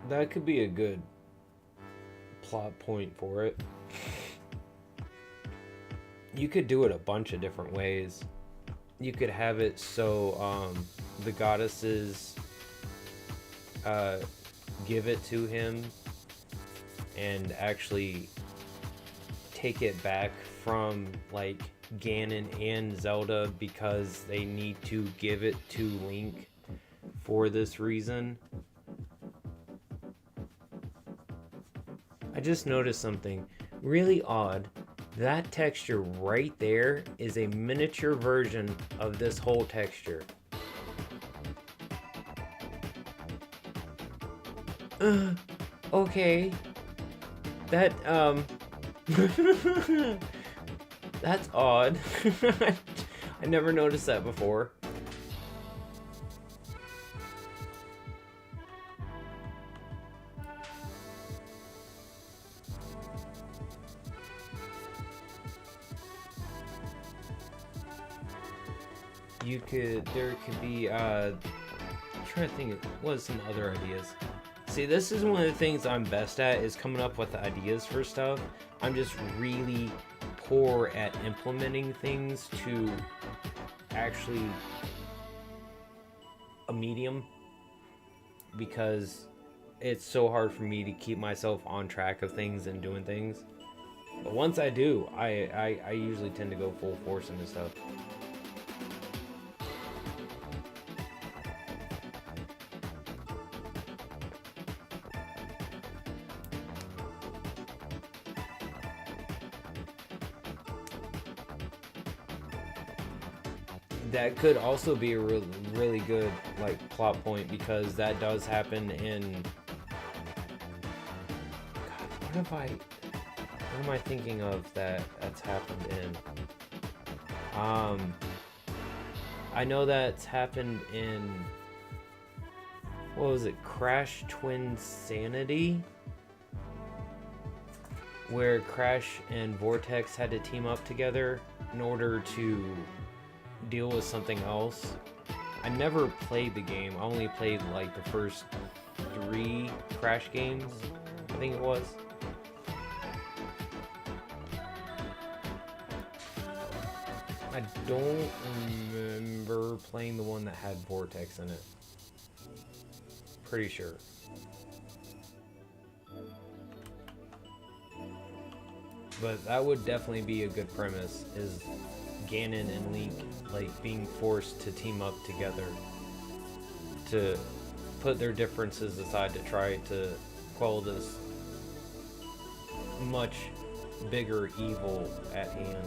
Speaker 1: That could be a good plot point for it. You could do it a bunch of different ways. You could have it so the goddesses give it to him and actually take it back from like Ganon and Zelda, because they need to give it to Link for this reason. I just noticed something really odd. That texture right there is a miniature version of this whole texture. Okay. That, that's odd. I never noticed that before. There could be, I'm trying to think of what some other ideas. See, this is one of the things I'm best at, is coming up with ideas for stuff. I'm just really poor at implementing things to actually a medium, because it's so hard for me to keep myself on track of things and doing things. But once I do, I usually tend to go full force into stuff. that could also be a really good like plot point, because that does happen in. God, what am I thinking of that's happened in? I know that's happened in, what was it, Crash Twinsanity, where Crash and Vortex had to team up together in order to deal with something else. I never played the game. I only played like the first 3 Crash games, I think it was. I don't remember playing the one that had Vortex in it. Pretty sure. But that would definitely be a good premise, is Ganon and Link like being forced to team up together to put their differences aside to try to quell this much bigger evil at hand.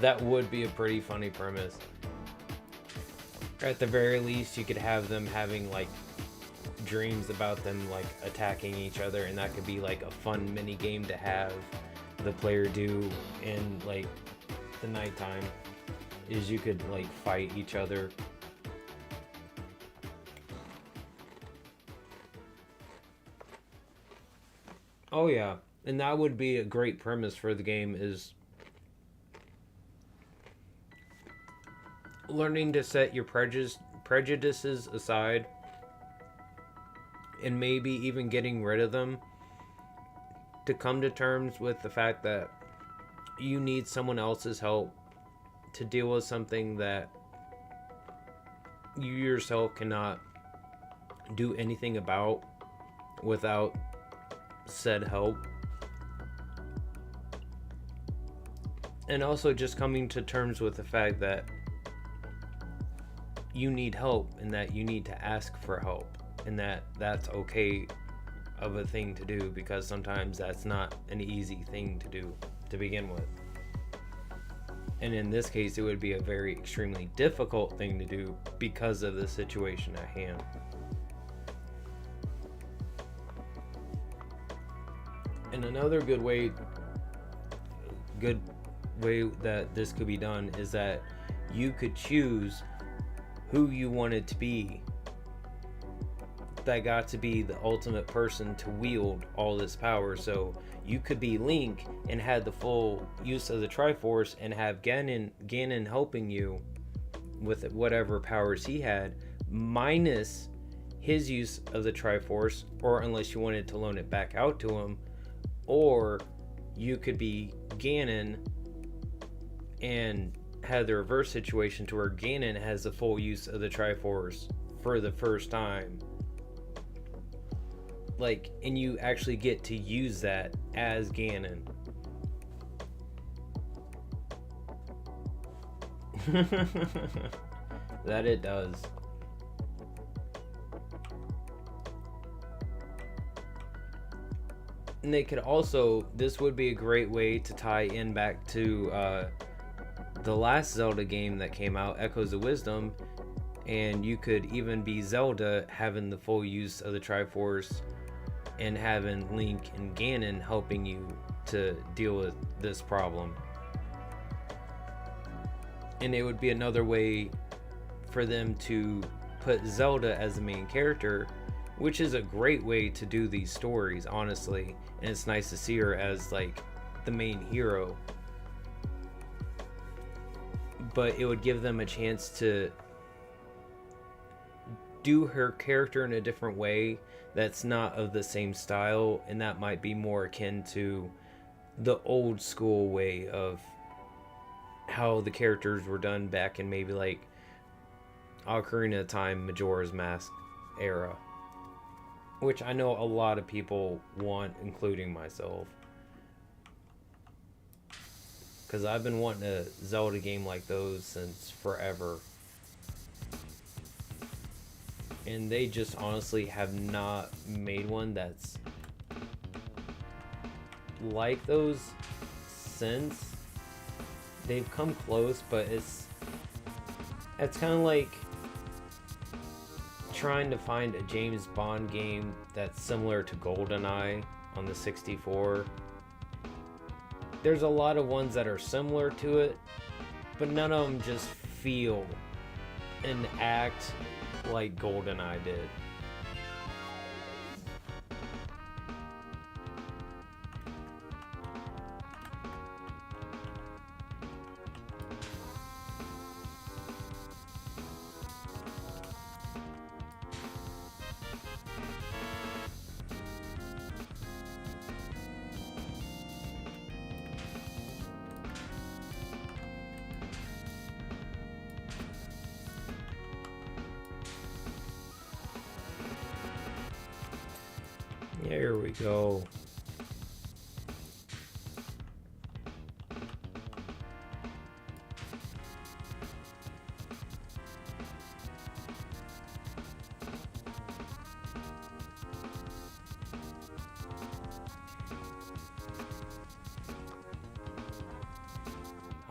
Speaker 1: That would be a pretty funny premise. At the very least, you could have them having like dreams about them like attacking each other, and that could be like a fun mini game to have the player do in like the nighttime, is you could like fight each other. Oh yeah, and that would be a great premise for the game, is learning to set your prejudices aside, and maybe even getting rid of them, to come to terms with the fact that you need someone else's help to deal with something that you yourself cannot do anything about without said help. And also just coming to terms with the fact that you need help, and that you need to ask for help, and that's okay of a thing to do, because sometimes that's not an easy thing to do to begin with. And in this case, it would be a very extremely difficult thing to do because of the situation at hand. And another good way that this could be done is that you could choose who you wanted to be that got to be the ultimate person to wield all this power. So you could be Link and had the full use of the Triforce, and have Ganon helping you with whatever powers he had, minus his use of the Triforce, or unless you wanted to loan it back out to him. Or you could be Ganon and had the reverse situation, to where Ganon has the full use of the Triforce for the first time. Like, and you actually get to use that as Ganon. That it does. And they could also, this would be a great way to tie in back to the last Zelda game that came out, Echoes of Wisdom, and you could even be Zelda having the full use of the Triforce, and having Link and Ganon helping you to deal with this problem. And it would be another way for them to put Zelda as the main character, which is a great way to do these stories, honestly. And it's nice to see her as like the main hero, but it would give them a chance to do her character in a different way that's not of the same style, and that might be more akin to the old school way of how the characters were done back in maybe like Ocarina of Time, Majora's Mask era, which I know a lot of people want, including myself, because I've been wanting a Zelda game like those since forever, and they just honestly have not made one that's like those since. They've come close, but it's kind of like trying to find a James Bond game that's similar to GoldenEye on the 64. There's a lot of ones that are similar to it, but none of them just feel and act like GoldenEye did. There we go.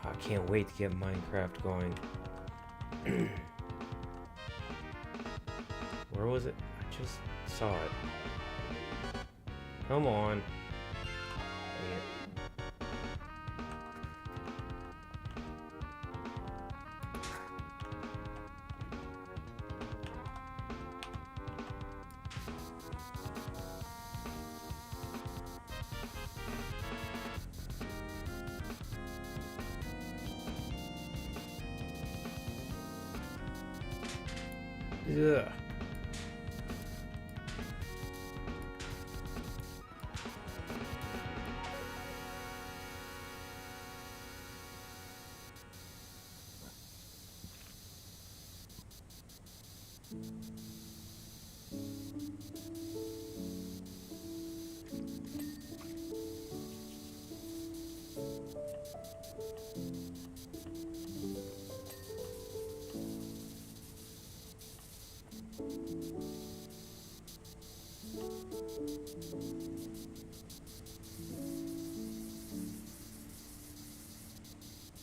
Speaker 1: I can't wait to get Minecraft going. Where was it? I just saw it. Come on. Dang it. Ugh.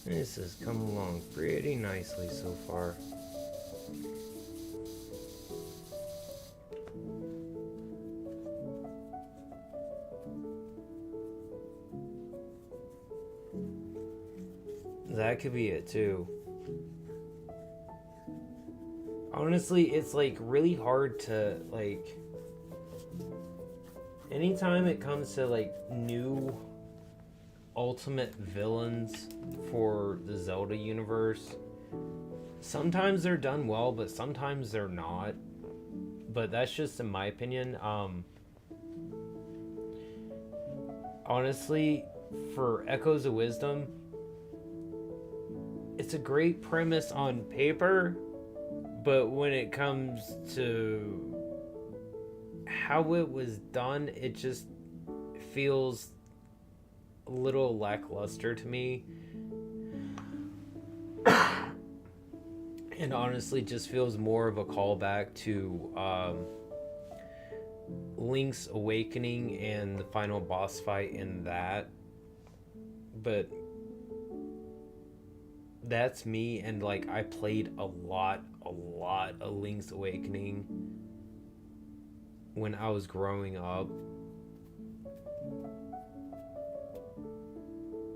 Speaker 1: This has come along pretty nicely so far. That could be it too. Honestly, it's like really hard to like, anytime it comes to like new ultimate villains for the Zelda universe, sometimes they're done well, but sometimes they're not. But that's just in my opinion. Honestly, for Echoes of Wisdom, it's a great premise on paper, but when it comes to how it was done, it just feels a little lackluster to me. And honestly just feels more of a callback to Link's Awakening and the final boss fight in that. But that's me, and like I played a lot of Link's Awakening when I was growing up.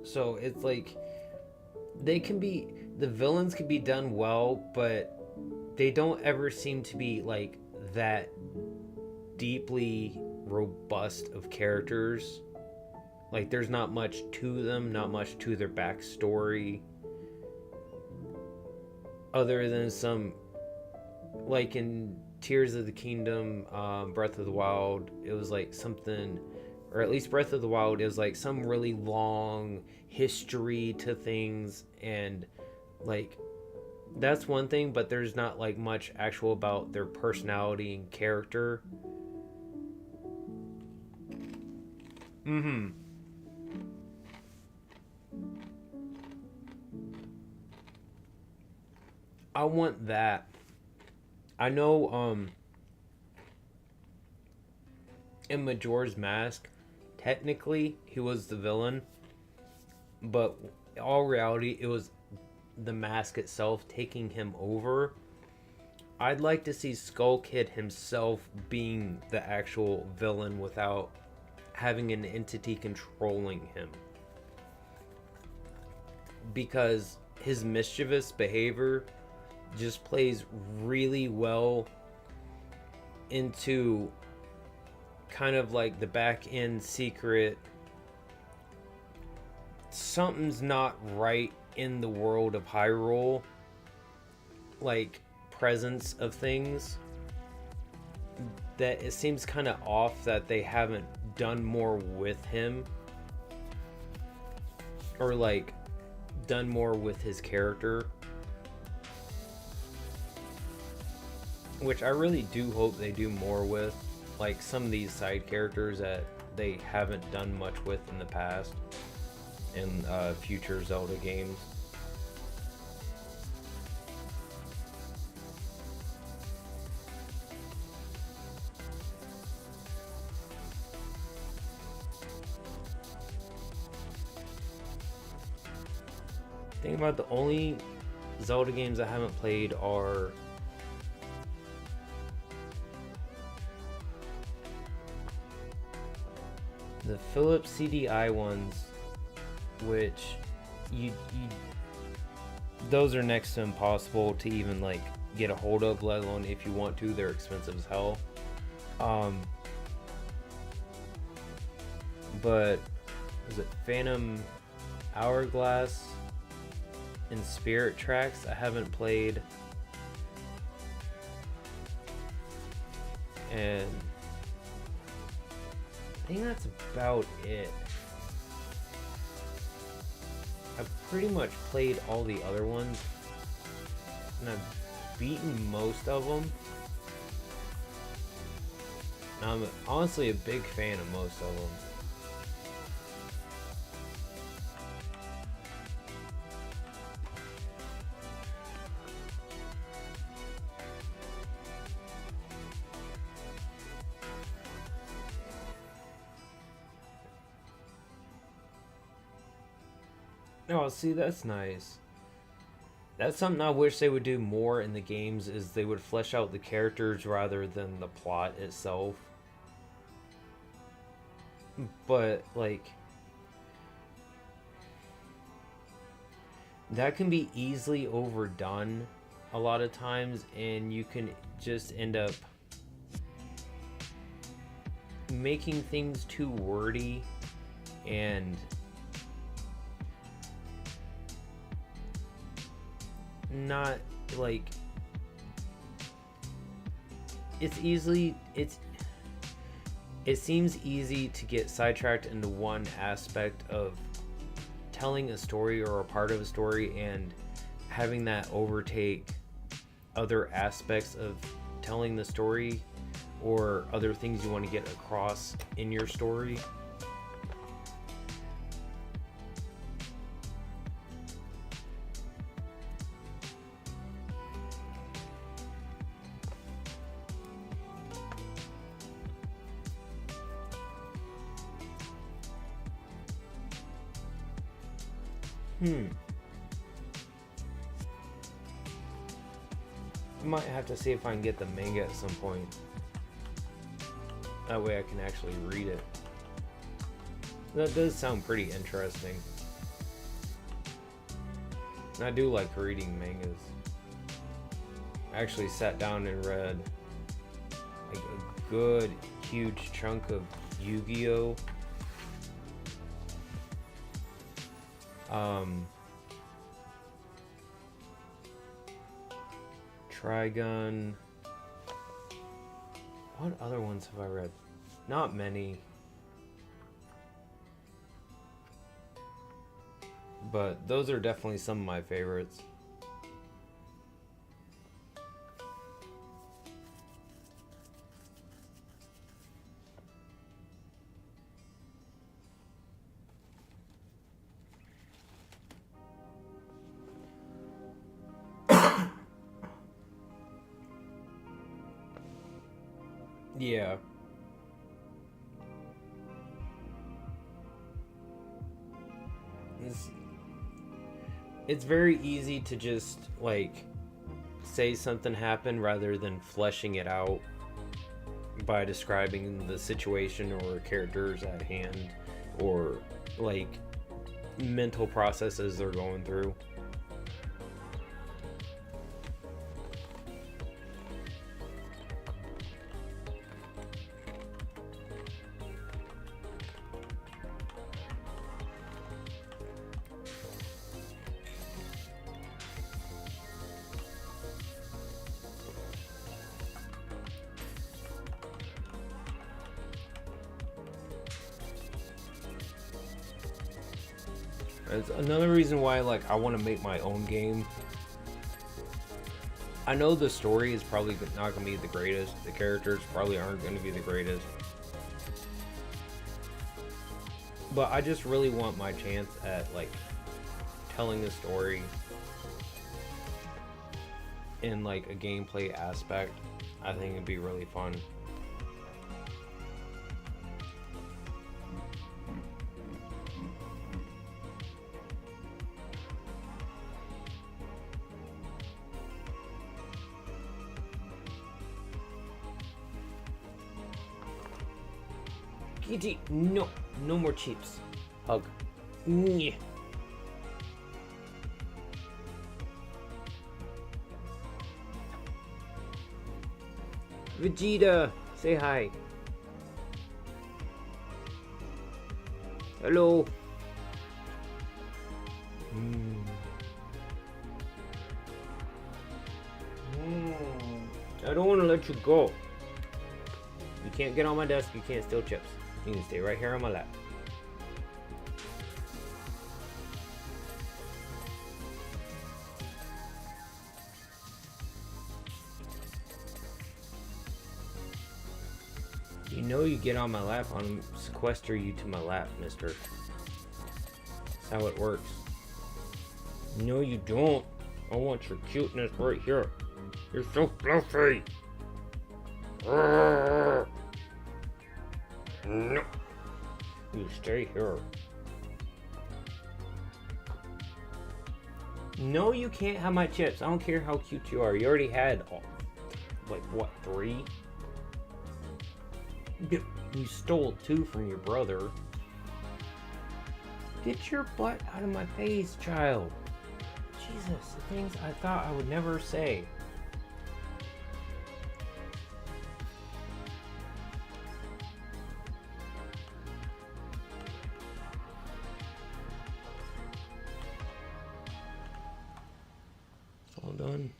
Speaker 1: So it's like the villains can be done well, but they don't ever seem to be like that deeply robust of characters Like, there's not much to them, not much to their backstory, other than some, like in Tears of the Kingdom, Breath of the Wild, it was like something, or at least Breath of the Wild is like some really long history to things, and like that's one thing, but there's not like much actual about their personality and character. Mm-hmm. I want that. I know in Majora's Mask, technically he was the villain, but in all reality it was the mask itself taking him over. I'd like to see Skull Kid himself being the actual villain without having an entity controlling him. Because his mischievous behavior just plays really well into kind of like the back end secret. Something's not right in the world of Hyrule, like presence of things, that it seems kind of off that they haven't done more with him, or like done more with his character, which I really do hope they do more with, like some of these side characters that they haven't done much with in the past in future Zelda games. Think about the only Zelda games I haven't played are the Philips CDI ones, which you those are next to impossible to even like get a hold of, let alone if you want to, they're expensive as hell. But was it Phantom Hourglass and Spirit Tracks I haven't played, and I think that's about it. I've pretty much played all the other ones, and I've beaten most of them. And I'm honestly a big fan of most of them. Oh, see, that's nice. That's something I wish they would do more in the games, is they would flesh out the characters rather than the plot itself. But, like, that can be easily overdone a lot of times, and you can just end up making things too wordy and not like it seems easy to get sidetracked into one aspect of telling a story or a part of a story, and having that overtake other aspects of telling the story or other things you want to get across in your story. I might have to see if I can get the manga at some point. That way I can actually read it. That does sound pretty interesting. And I do like reading mangas. I actually sat down and read like a good huge chunk of Yu-Gi-Oh! Um, Trigun. What other ones have I read? Not many. But those are definitely some of my favorites. Yeah. It's very easy to just, like, say something happened rather than fleshing it out by describing the situation or characters at hand or, like, mental processes they're going through. It's another reason why, like, I want to make my own game. I know the story is probably not going to be the greatest. The characters probably aren't going to be the greatest. But I just really want my chance at, like, telling the story in, like, a gameplay aspect. I think it'd be really fun. Kitty, no more chips. Hug. Nyeh. Vegeta, say hi. Hello. I don't want to let you go. You can't get on my desk. You can't steal chips. You can stay right here on my lap. You know you get on my lap, I'm sequester you to my lap, mister. That's how it works. No, you don't. I want your cuteness right here. You're so fluffy. No. You stay here. No, you can't have my chips. I don't care how cute you are. You already had, like, what, 3? You stole 2 from your brother. Get your butt out of my face, child. Jesus, the things I thought I would never say. It's all done.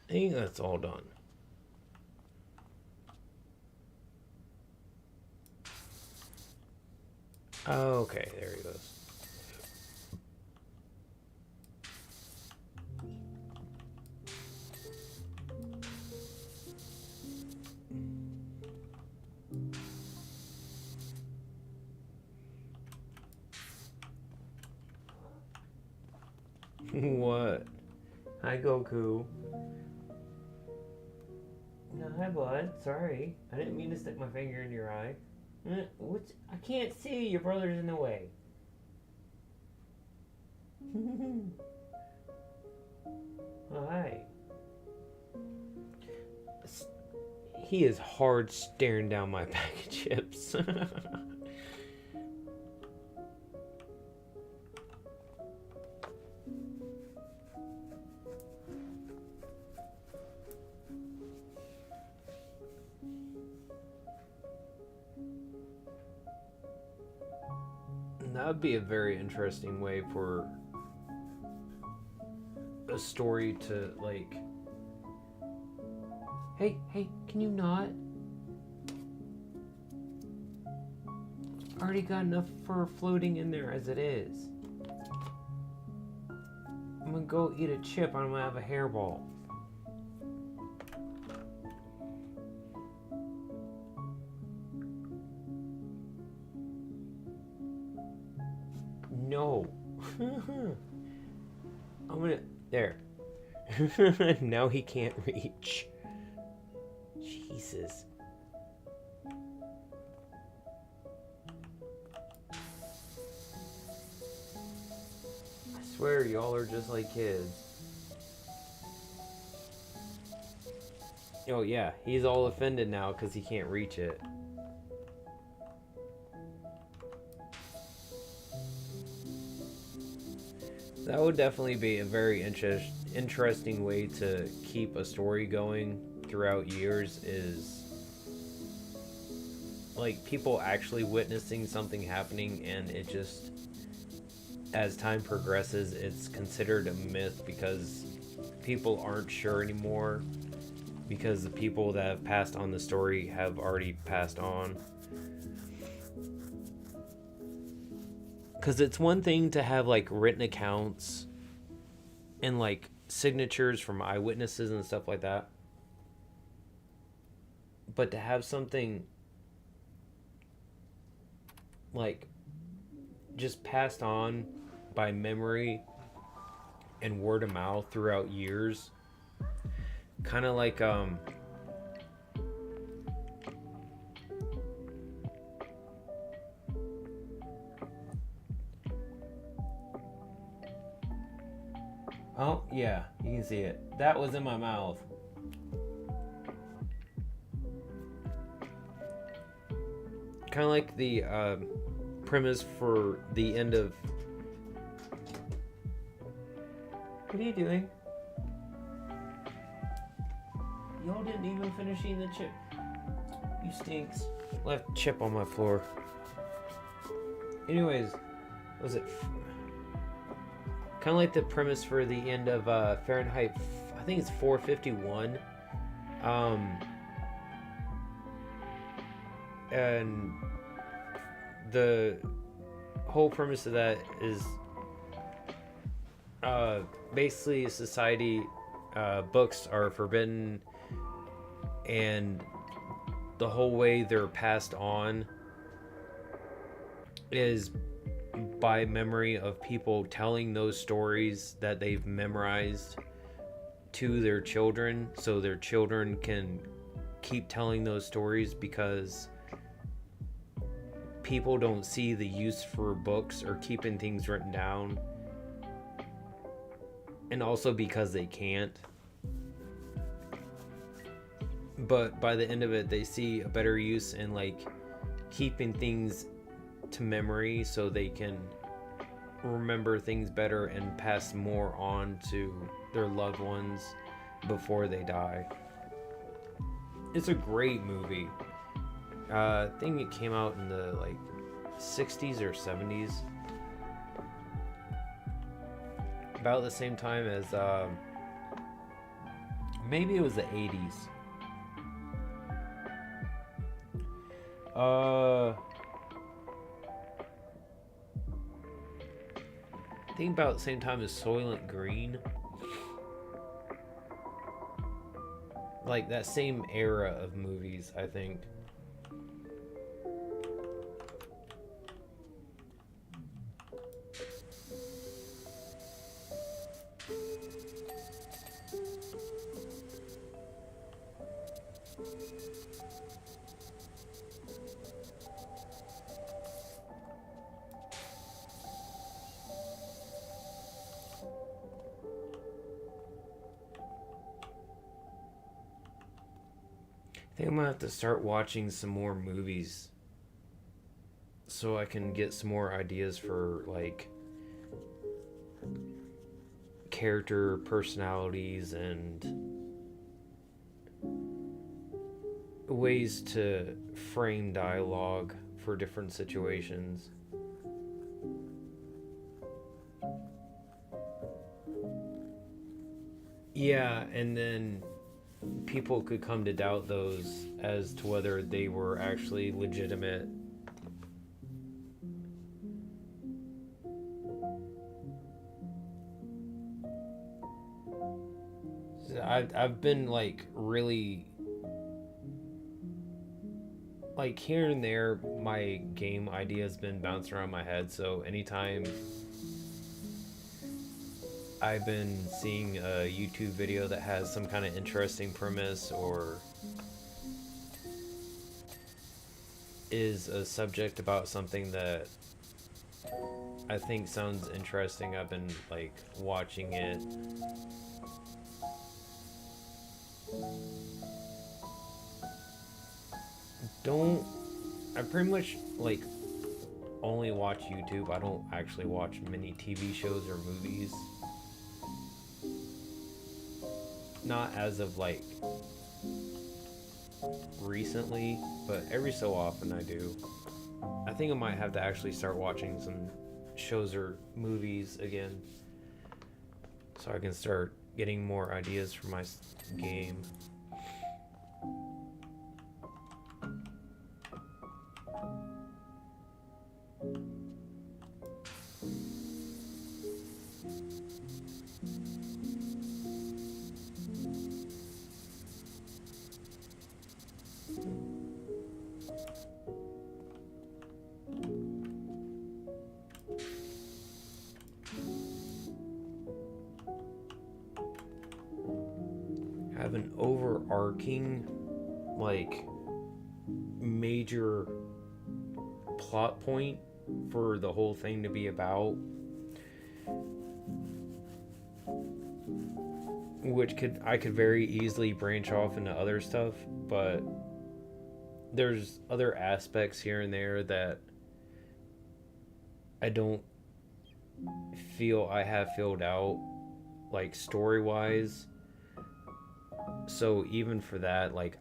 Speaker 1: I think that's all done. Okay, there he goes. What? Hi, Goku. No, hi, bud. Sorry. I didn't mean to stick my finger in your eye. What's... I can't see. Your brother's in the way. Oh, hi. He is hard staring down my bag of chips. That would be a very interesting way for a story to, like... Hey, can you not? Already got enough fur floating in there as it is. I'm gonna go eat a chip. I'm gonna have a hairball. No. I'm gonna... There. Now he can't reach. Jesus. I swear y'all are just like kids. Oh yeah, he's all offended now because he can't reach it. That would definitely be a very interesting way to keep a story going throughout years, is like people actually witnessing something happening, and it just, as time progresses, it's considered a myth because people aren't sure anymore, because the people that have passed on the story have already passed on. Because it's one thing to have like written accounts and like signatures from eyewitnesses and stuff like that, but to have something like just passed on by memory and word of mouth throughout years, kind of like oh yeah, you can see it. That was in my mouth. Kind of like the premise for the end of... What are you doing? Y'all didn't even finish eating the chip. You stinks. Left chip on my floor. Anyways, was it kind of like the premise for the end of Fahrenheit? I think it's 451. And the whole premise of that is basically a society, books are forbidden, and the whole way they're passed on is by memory of people telling those stories that they've memorized to their children, so their children can keep telling those stories, because people don't see the use for books or keeping things written down, and also because they can't. But by the end of it, they see a better use in like keeping things to memory, so they can remember things better and pass more on to their loved ones before they die. It's a great movie. I think it came out in the like 60s or 70s, about the same time as maybe it was the 80s. I think about the same time as Soylent Green. Like that same era of movies, I think. I think I'm gonna have to start watching some more movies so I can get some more ideas for like character personalities and ways to frame dialogue for different situations. Yeah, and then people could come to doubt those as to whether they were actually legitimate. I've been like really like here and there my game idea has been bouncing around my head, so anytime I've been seeing a YouTube video that has some kind of interesting premise or is a subject about something that I think sounds interesting, I've been like watching it. Don't I pretty much like only watch YouTube. I don't actually watch many TV shows or movies. Not as of like recently, but every so often I do. I think I might have to actually start watching some shows or movies again so I can start getting more ideas for my game. Have an overarching, like, major plot point for the whole thing to be about, which I could very easily branch off into other stuff, but there's other aspects here and there that I don't feel I have filled out, like story wise. So even for that, like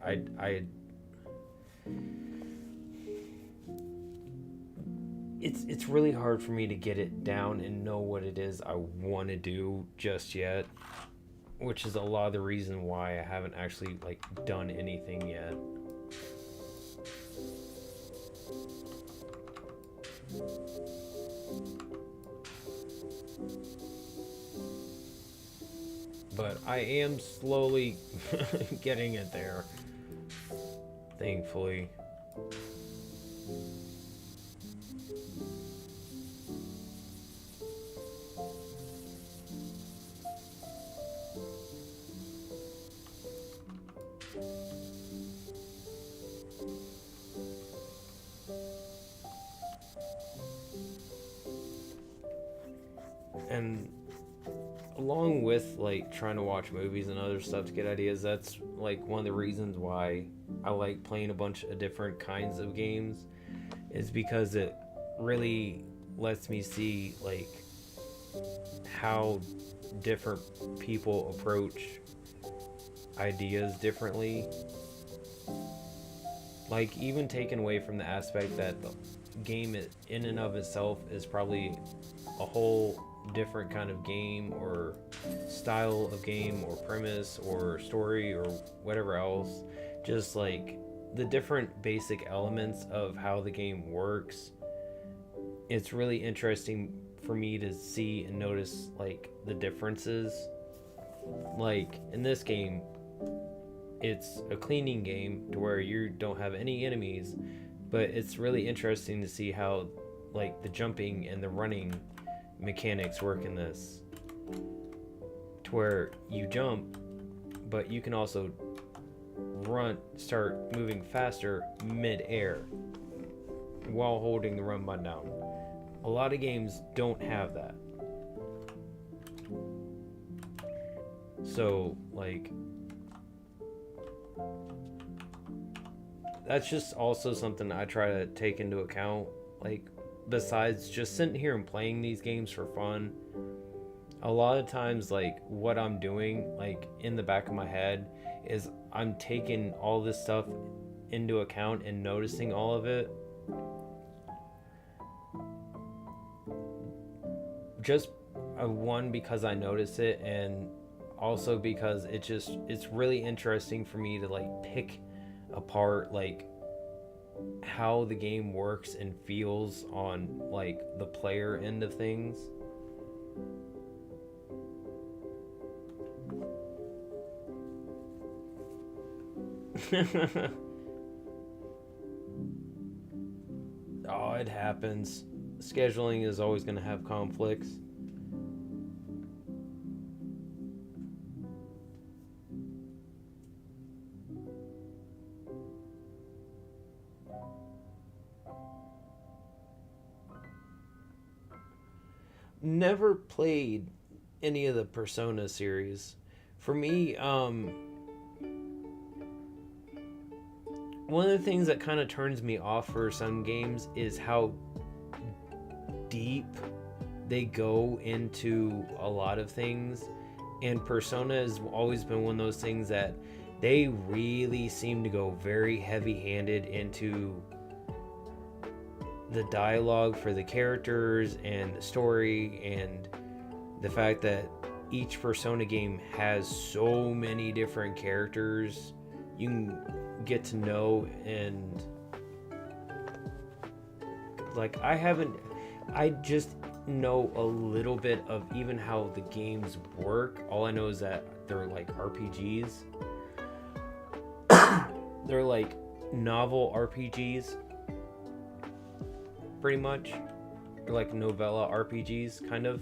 Speaker 1: it's really hard for me to get it down and know what it is I want to do just yet, which is a lot of the reason why I haven't actually like done anything yet. But I am slowly getting it there, thankfully. And along with like trying to watch movies and other stuff to get ideas, that's like one of the reasons why I like playing a bunch of different kinds of games, is because it really lets me see like how different people approach ideas differently. Like even taken away from the aspect that the game in and of itself is probably a whole different kind of game or style of game or premise or story or whatever else, just like the different basic elements of how the game works, it's really interesting for me to see and notice like the differences. Like in this game, it's a cleaning game to where you don't have any enemies, but it's really interesting to see how like the jumping and the running mechanics work in this, to where you jump but you can also start moving faster mid-air while holding the run button down. A lot of games don't have that, so like that's just also something I try to take into account. Like besides just sitting here and playing these games for fun, a lot of times like what I'm doing like in the back of my head is I'm taking all this stuff into account and noticing all of it. Just one, because I notice it, and Also because it's really interesting for me to like pick apart like how the game works and feels on like the player end of things. Oh, it happens. Scheduling is always going to have conflicts. Never played any of the Persona series. For me, one of the things that kind of turns me off for some games is how deep they go into a lot of things. And Persona has always been one of those things that they really seem to go very heavy-handed into the dialogue for the characters and the story, and the fact that each Persona game has so many different characters you can get to know. And like I just know a little bit of even how the games work. All I know is that they're like RPGs. They're like novel RPGs, pretty much. They're like novella RPGs, kind of.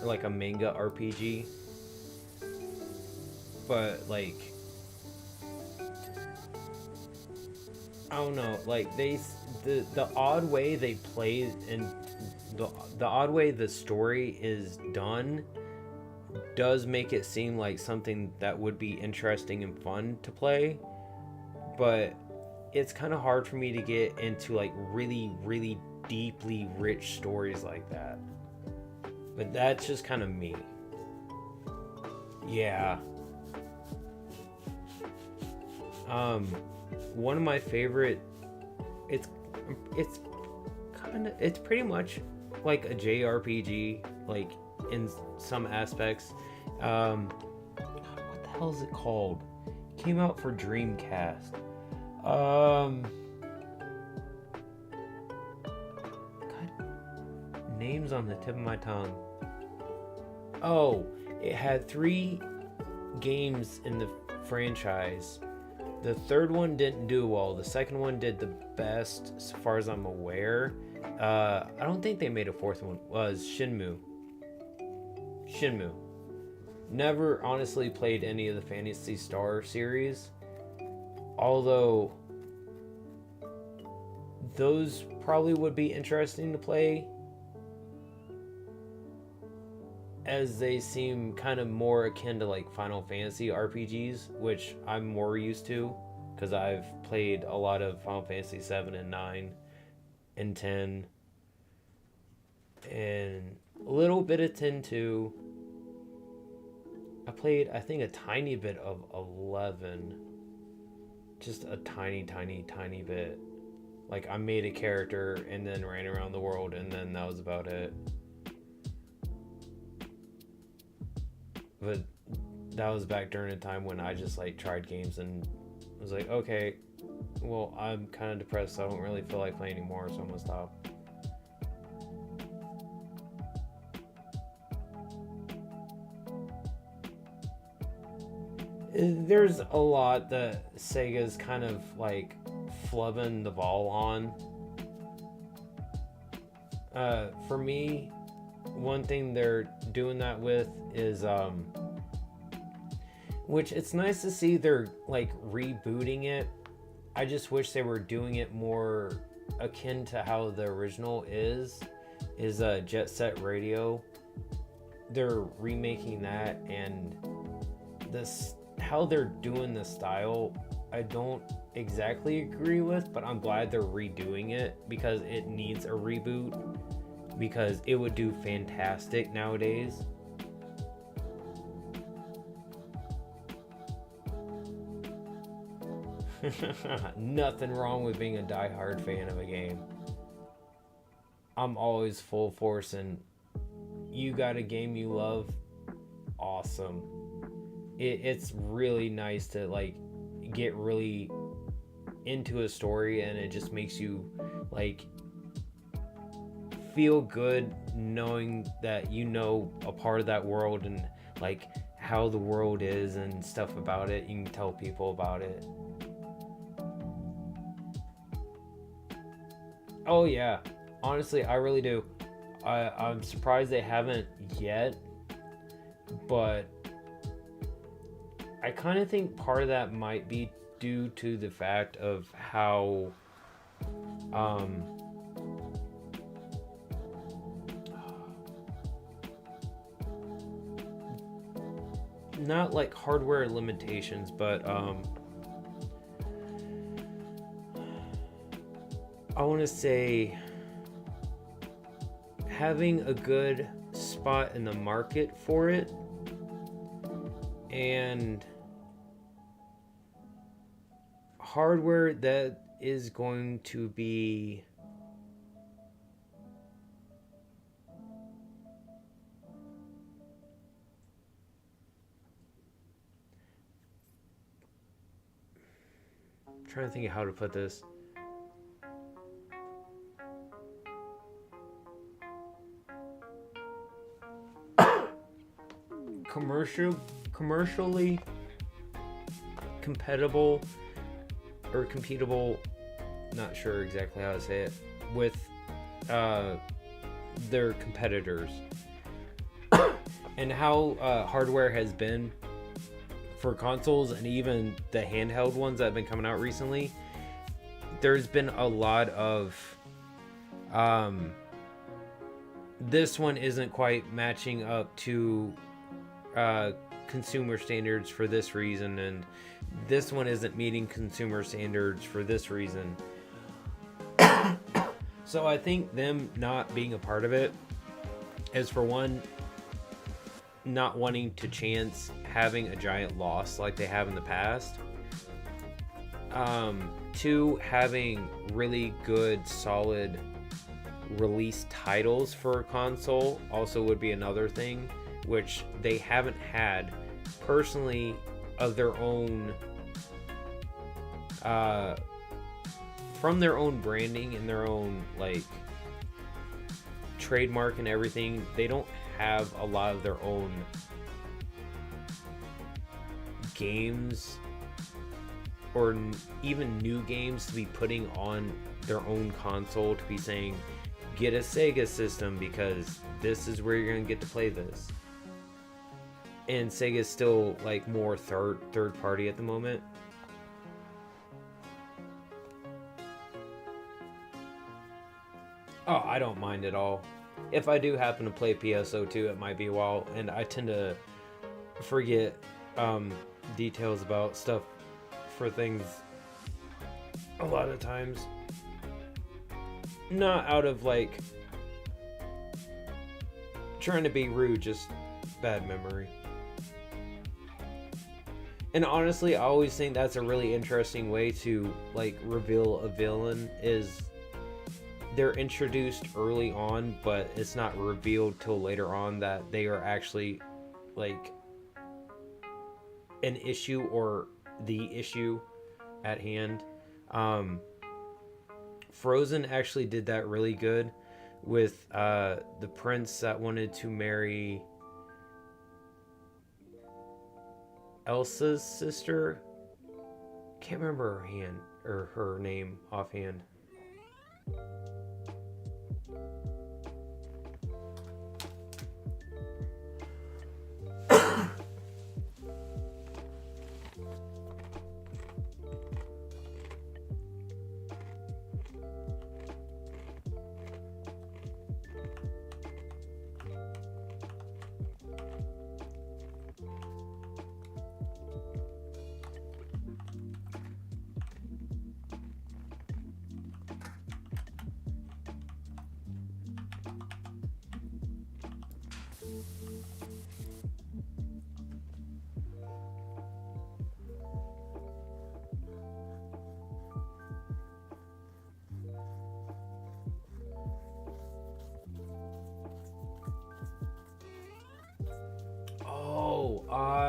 Speaker 1: Or like a manga RPG. But like, I don't know, like the odd way they play and the odd way the story is done does make it seem like something that would be interesting and fun to play. But it's kind of hard for me to get into like really, really deeply rich stories like that. But that's just kind of me. Yeah. One of my favorite, it's pretty much like a JRPG, like in some aspects. What the hell is it called? It came out for Dreamcast. God, names on the tip of my tongue. Oh, it had 3 games in the franchise. The third one didn't do well. The second one did the best, as far as I'm aware. I don't think they made a fourth one. Was Shenmue. Never honestly played any of the Phantasy Star series. Although those probably would be interesting to play, as they seem kind of more akin to like Final Fantasy RPGs, which I'm more used to because I've played a lot of Final Fantasy 7 and 9 and 10 and a little bit of 10 too. I played, I think, a tiny bit of 11. Just a tiny bit. Like, I made a character and then ran around the world, and then that was about it. But that was back during a time when I just like tried games and was like, okay, well, I'm kind of depressed, so I don't really feel like playing anymore, so I'm gonna stop. There's a lot that Sega's kind of like flubbing the ball on. For me, one thing they're doing that with is which it's nice to see they're like rebooting it. I just wish they were doing it more akin to how the original is Jet Set Radio. They're remaking that, and this how they're doing the style I don't exactly agree with, but I'm glad they're redoing it because it needs a reboot, because it would do fantastic nowadays. Nothing wrong with being a diehard fan of a game. I'm always full force, and you got a game you love, awesome. It's really nice to like get really into a story, and it just makes you like feel good knowing that you know a part of that world and like how the world is and stuff about it. You can tell people about it. Oh yeah, honestly, I really do. I'm surprised they haven't yet, but I kind of think part of that might be due to the fact of how not like hardware limitations, but I want to say having a good spot in the market for it, and hardware that is going to be trying to think of how to put this. Commercially compatible or competable, not sure exactly how to say it, with their competitors. And how hardware has been for consoles and even the handheld ones that have been coming out recently, there's been a lot of this one isn't quite matching up to consumer standards for this reason, and this one isn't meeting consumer standards for this reason. So I think them not being a part of it is, for one, not wanting to chance having a giant loss like they have in the past. Two, having really good solid release titles for a console also would be another thing, which they haven't had personally of their own, from their own branding and their own like trademark and everything. They don't have a lot of their own games or even new games to be putting on their own console, to be saying get a Sega system because this is where you're gonna get to play this. And Sega's still like more third party at the moment. Oh, I don't mind at all. If I do happen to play PSO2, it might be a while, and I tend to forget details about stuff for things a lot of times. Not out of like trying to be rude, just bad memory. And honestly, I always think that's a really interesting way to like reveal a villain, is they're introduced early on, but it's not revealed till later on that they are actually like an issue or the issue at hand. Frozen actually did that really good with the prince that wanted to marry Elsa's sister. Can't remember her name offhand.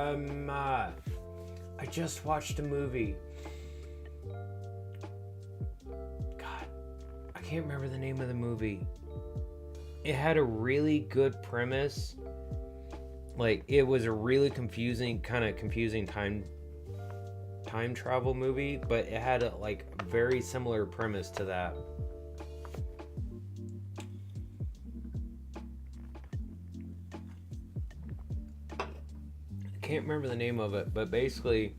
Speaker 1: I just watched a movie. God, I can't remember the name of the movie. It had a really good premise. Like, it was a really confusing time travel movie, but it had a very similar premise to that. I can't remember the name of it, but basically,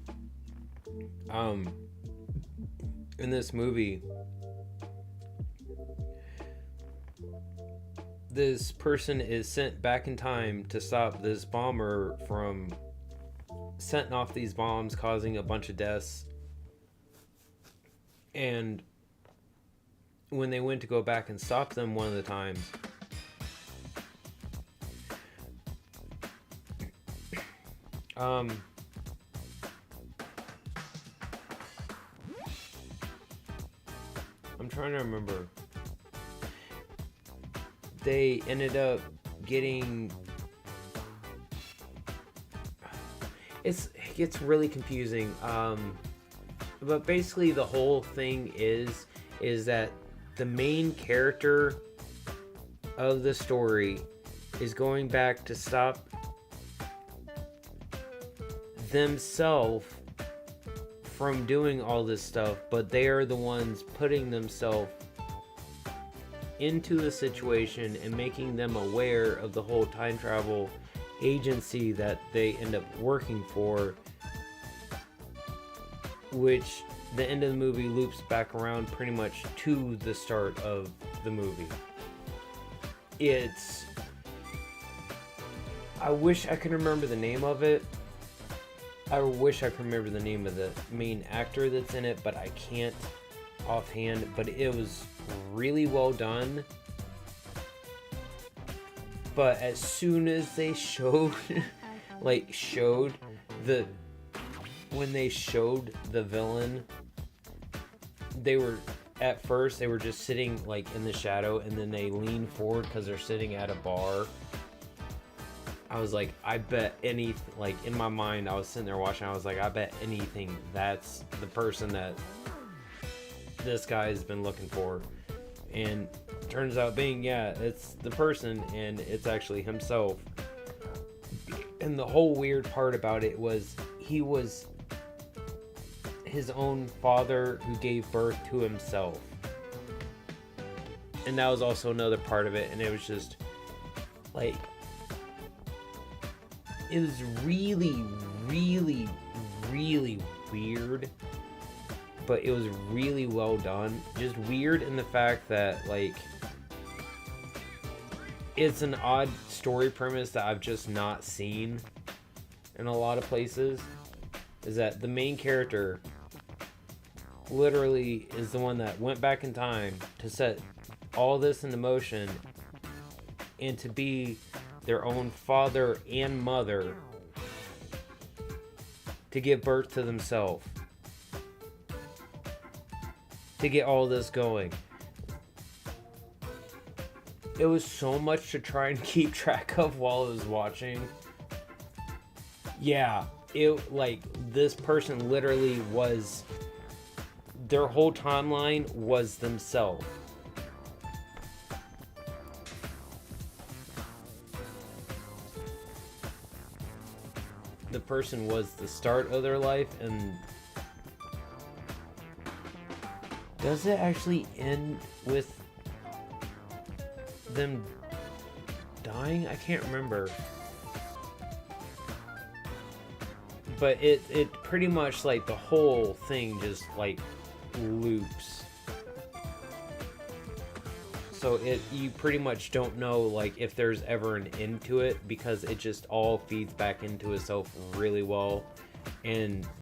Speaker 1: in this movie, this person is sent back in time to stop this bomber from setting off these bombs, causing a bunch of deaths. And when they went to go back and stop them one of the times, I'm trying to remember. They ended up getting... It gets really confusing. But basically the whole thing is that the main character of the story is going back to stop themselves from doing all this stuff, but they are the ones putting themselves into the situation and making them aware of the whole time travel agency that they end up working for, which the end of the movie loops back around pretty much to the start of the movie. I wish I could remember the name of it. I wish I could remember the name of the main actor that's in it, but I can't offhand. But it was really well done. But as soon as they showed when they showed the villain, they were just sitting in the shadow, and then they lean forward because they're sitting at a bar. I was like, I bet in my mind, I was sitting there watching, I was like, I bet anything that's the person that this guy's been looking for. And turns out being, it's the person, and it's actually himself. And the whole weird part about it was he was his own father who gave birth to himself. And that was also another part of it, and it was just it was really, really, really weird, but it was really well done. Just weird in the fact that it's an odd story premise that I've just not seen in a lot of places, is that the main character literally is the one that went back in time to set all this into motion and to be their own father and mother to give birth to themselves, to get all this going. It was so much to try and keep track of while I was watching. Yeah, this person literally was, their whole timeline was themselves. The person was the start of their life, and does it actually end with them dying? I can't remember. But it pretty much the whole thing just loops. So you pretty much don't know if there's ever an end to it, because it just all feeds back into itself really well. And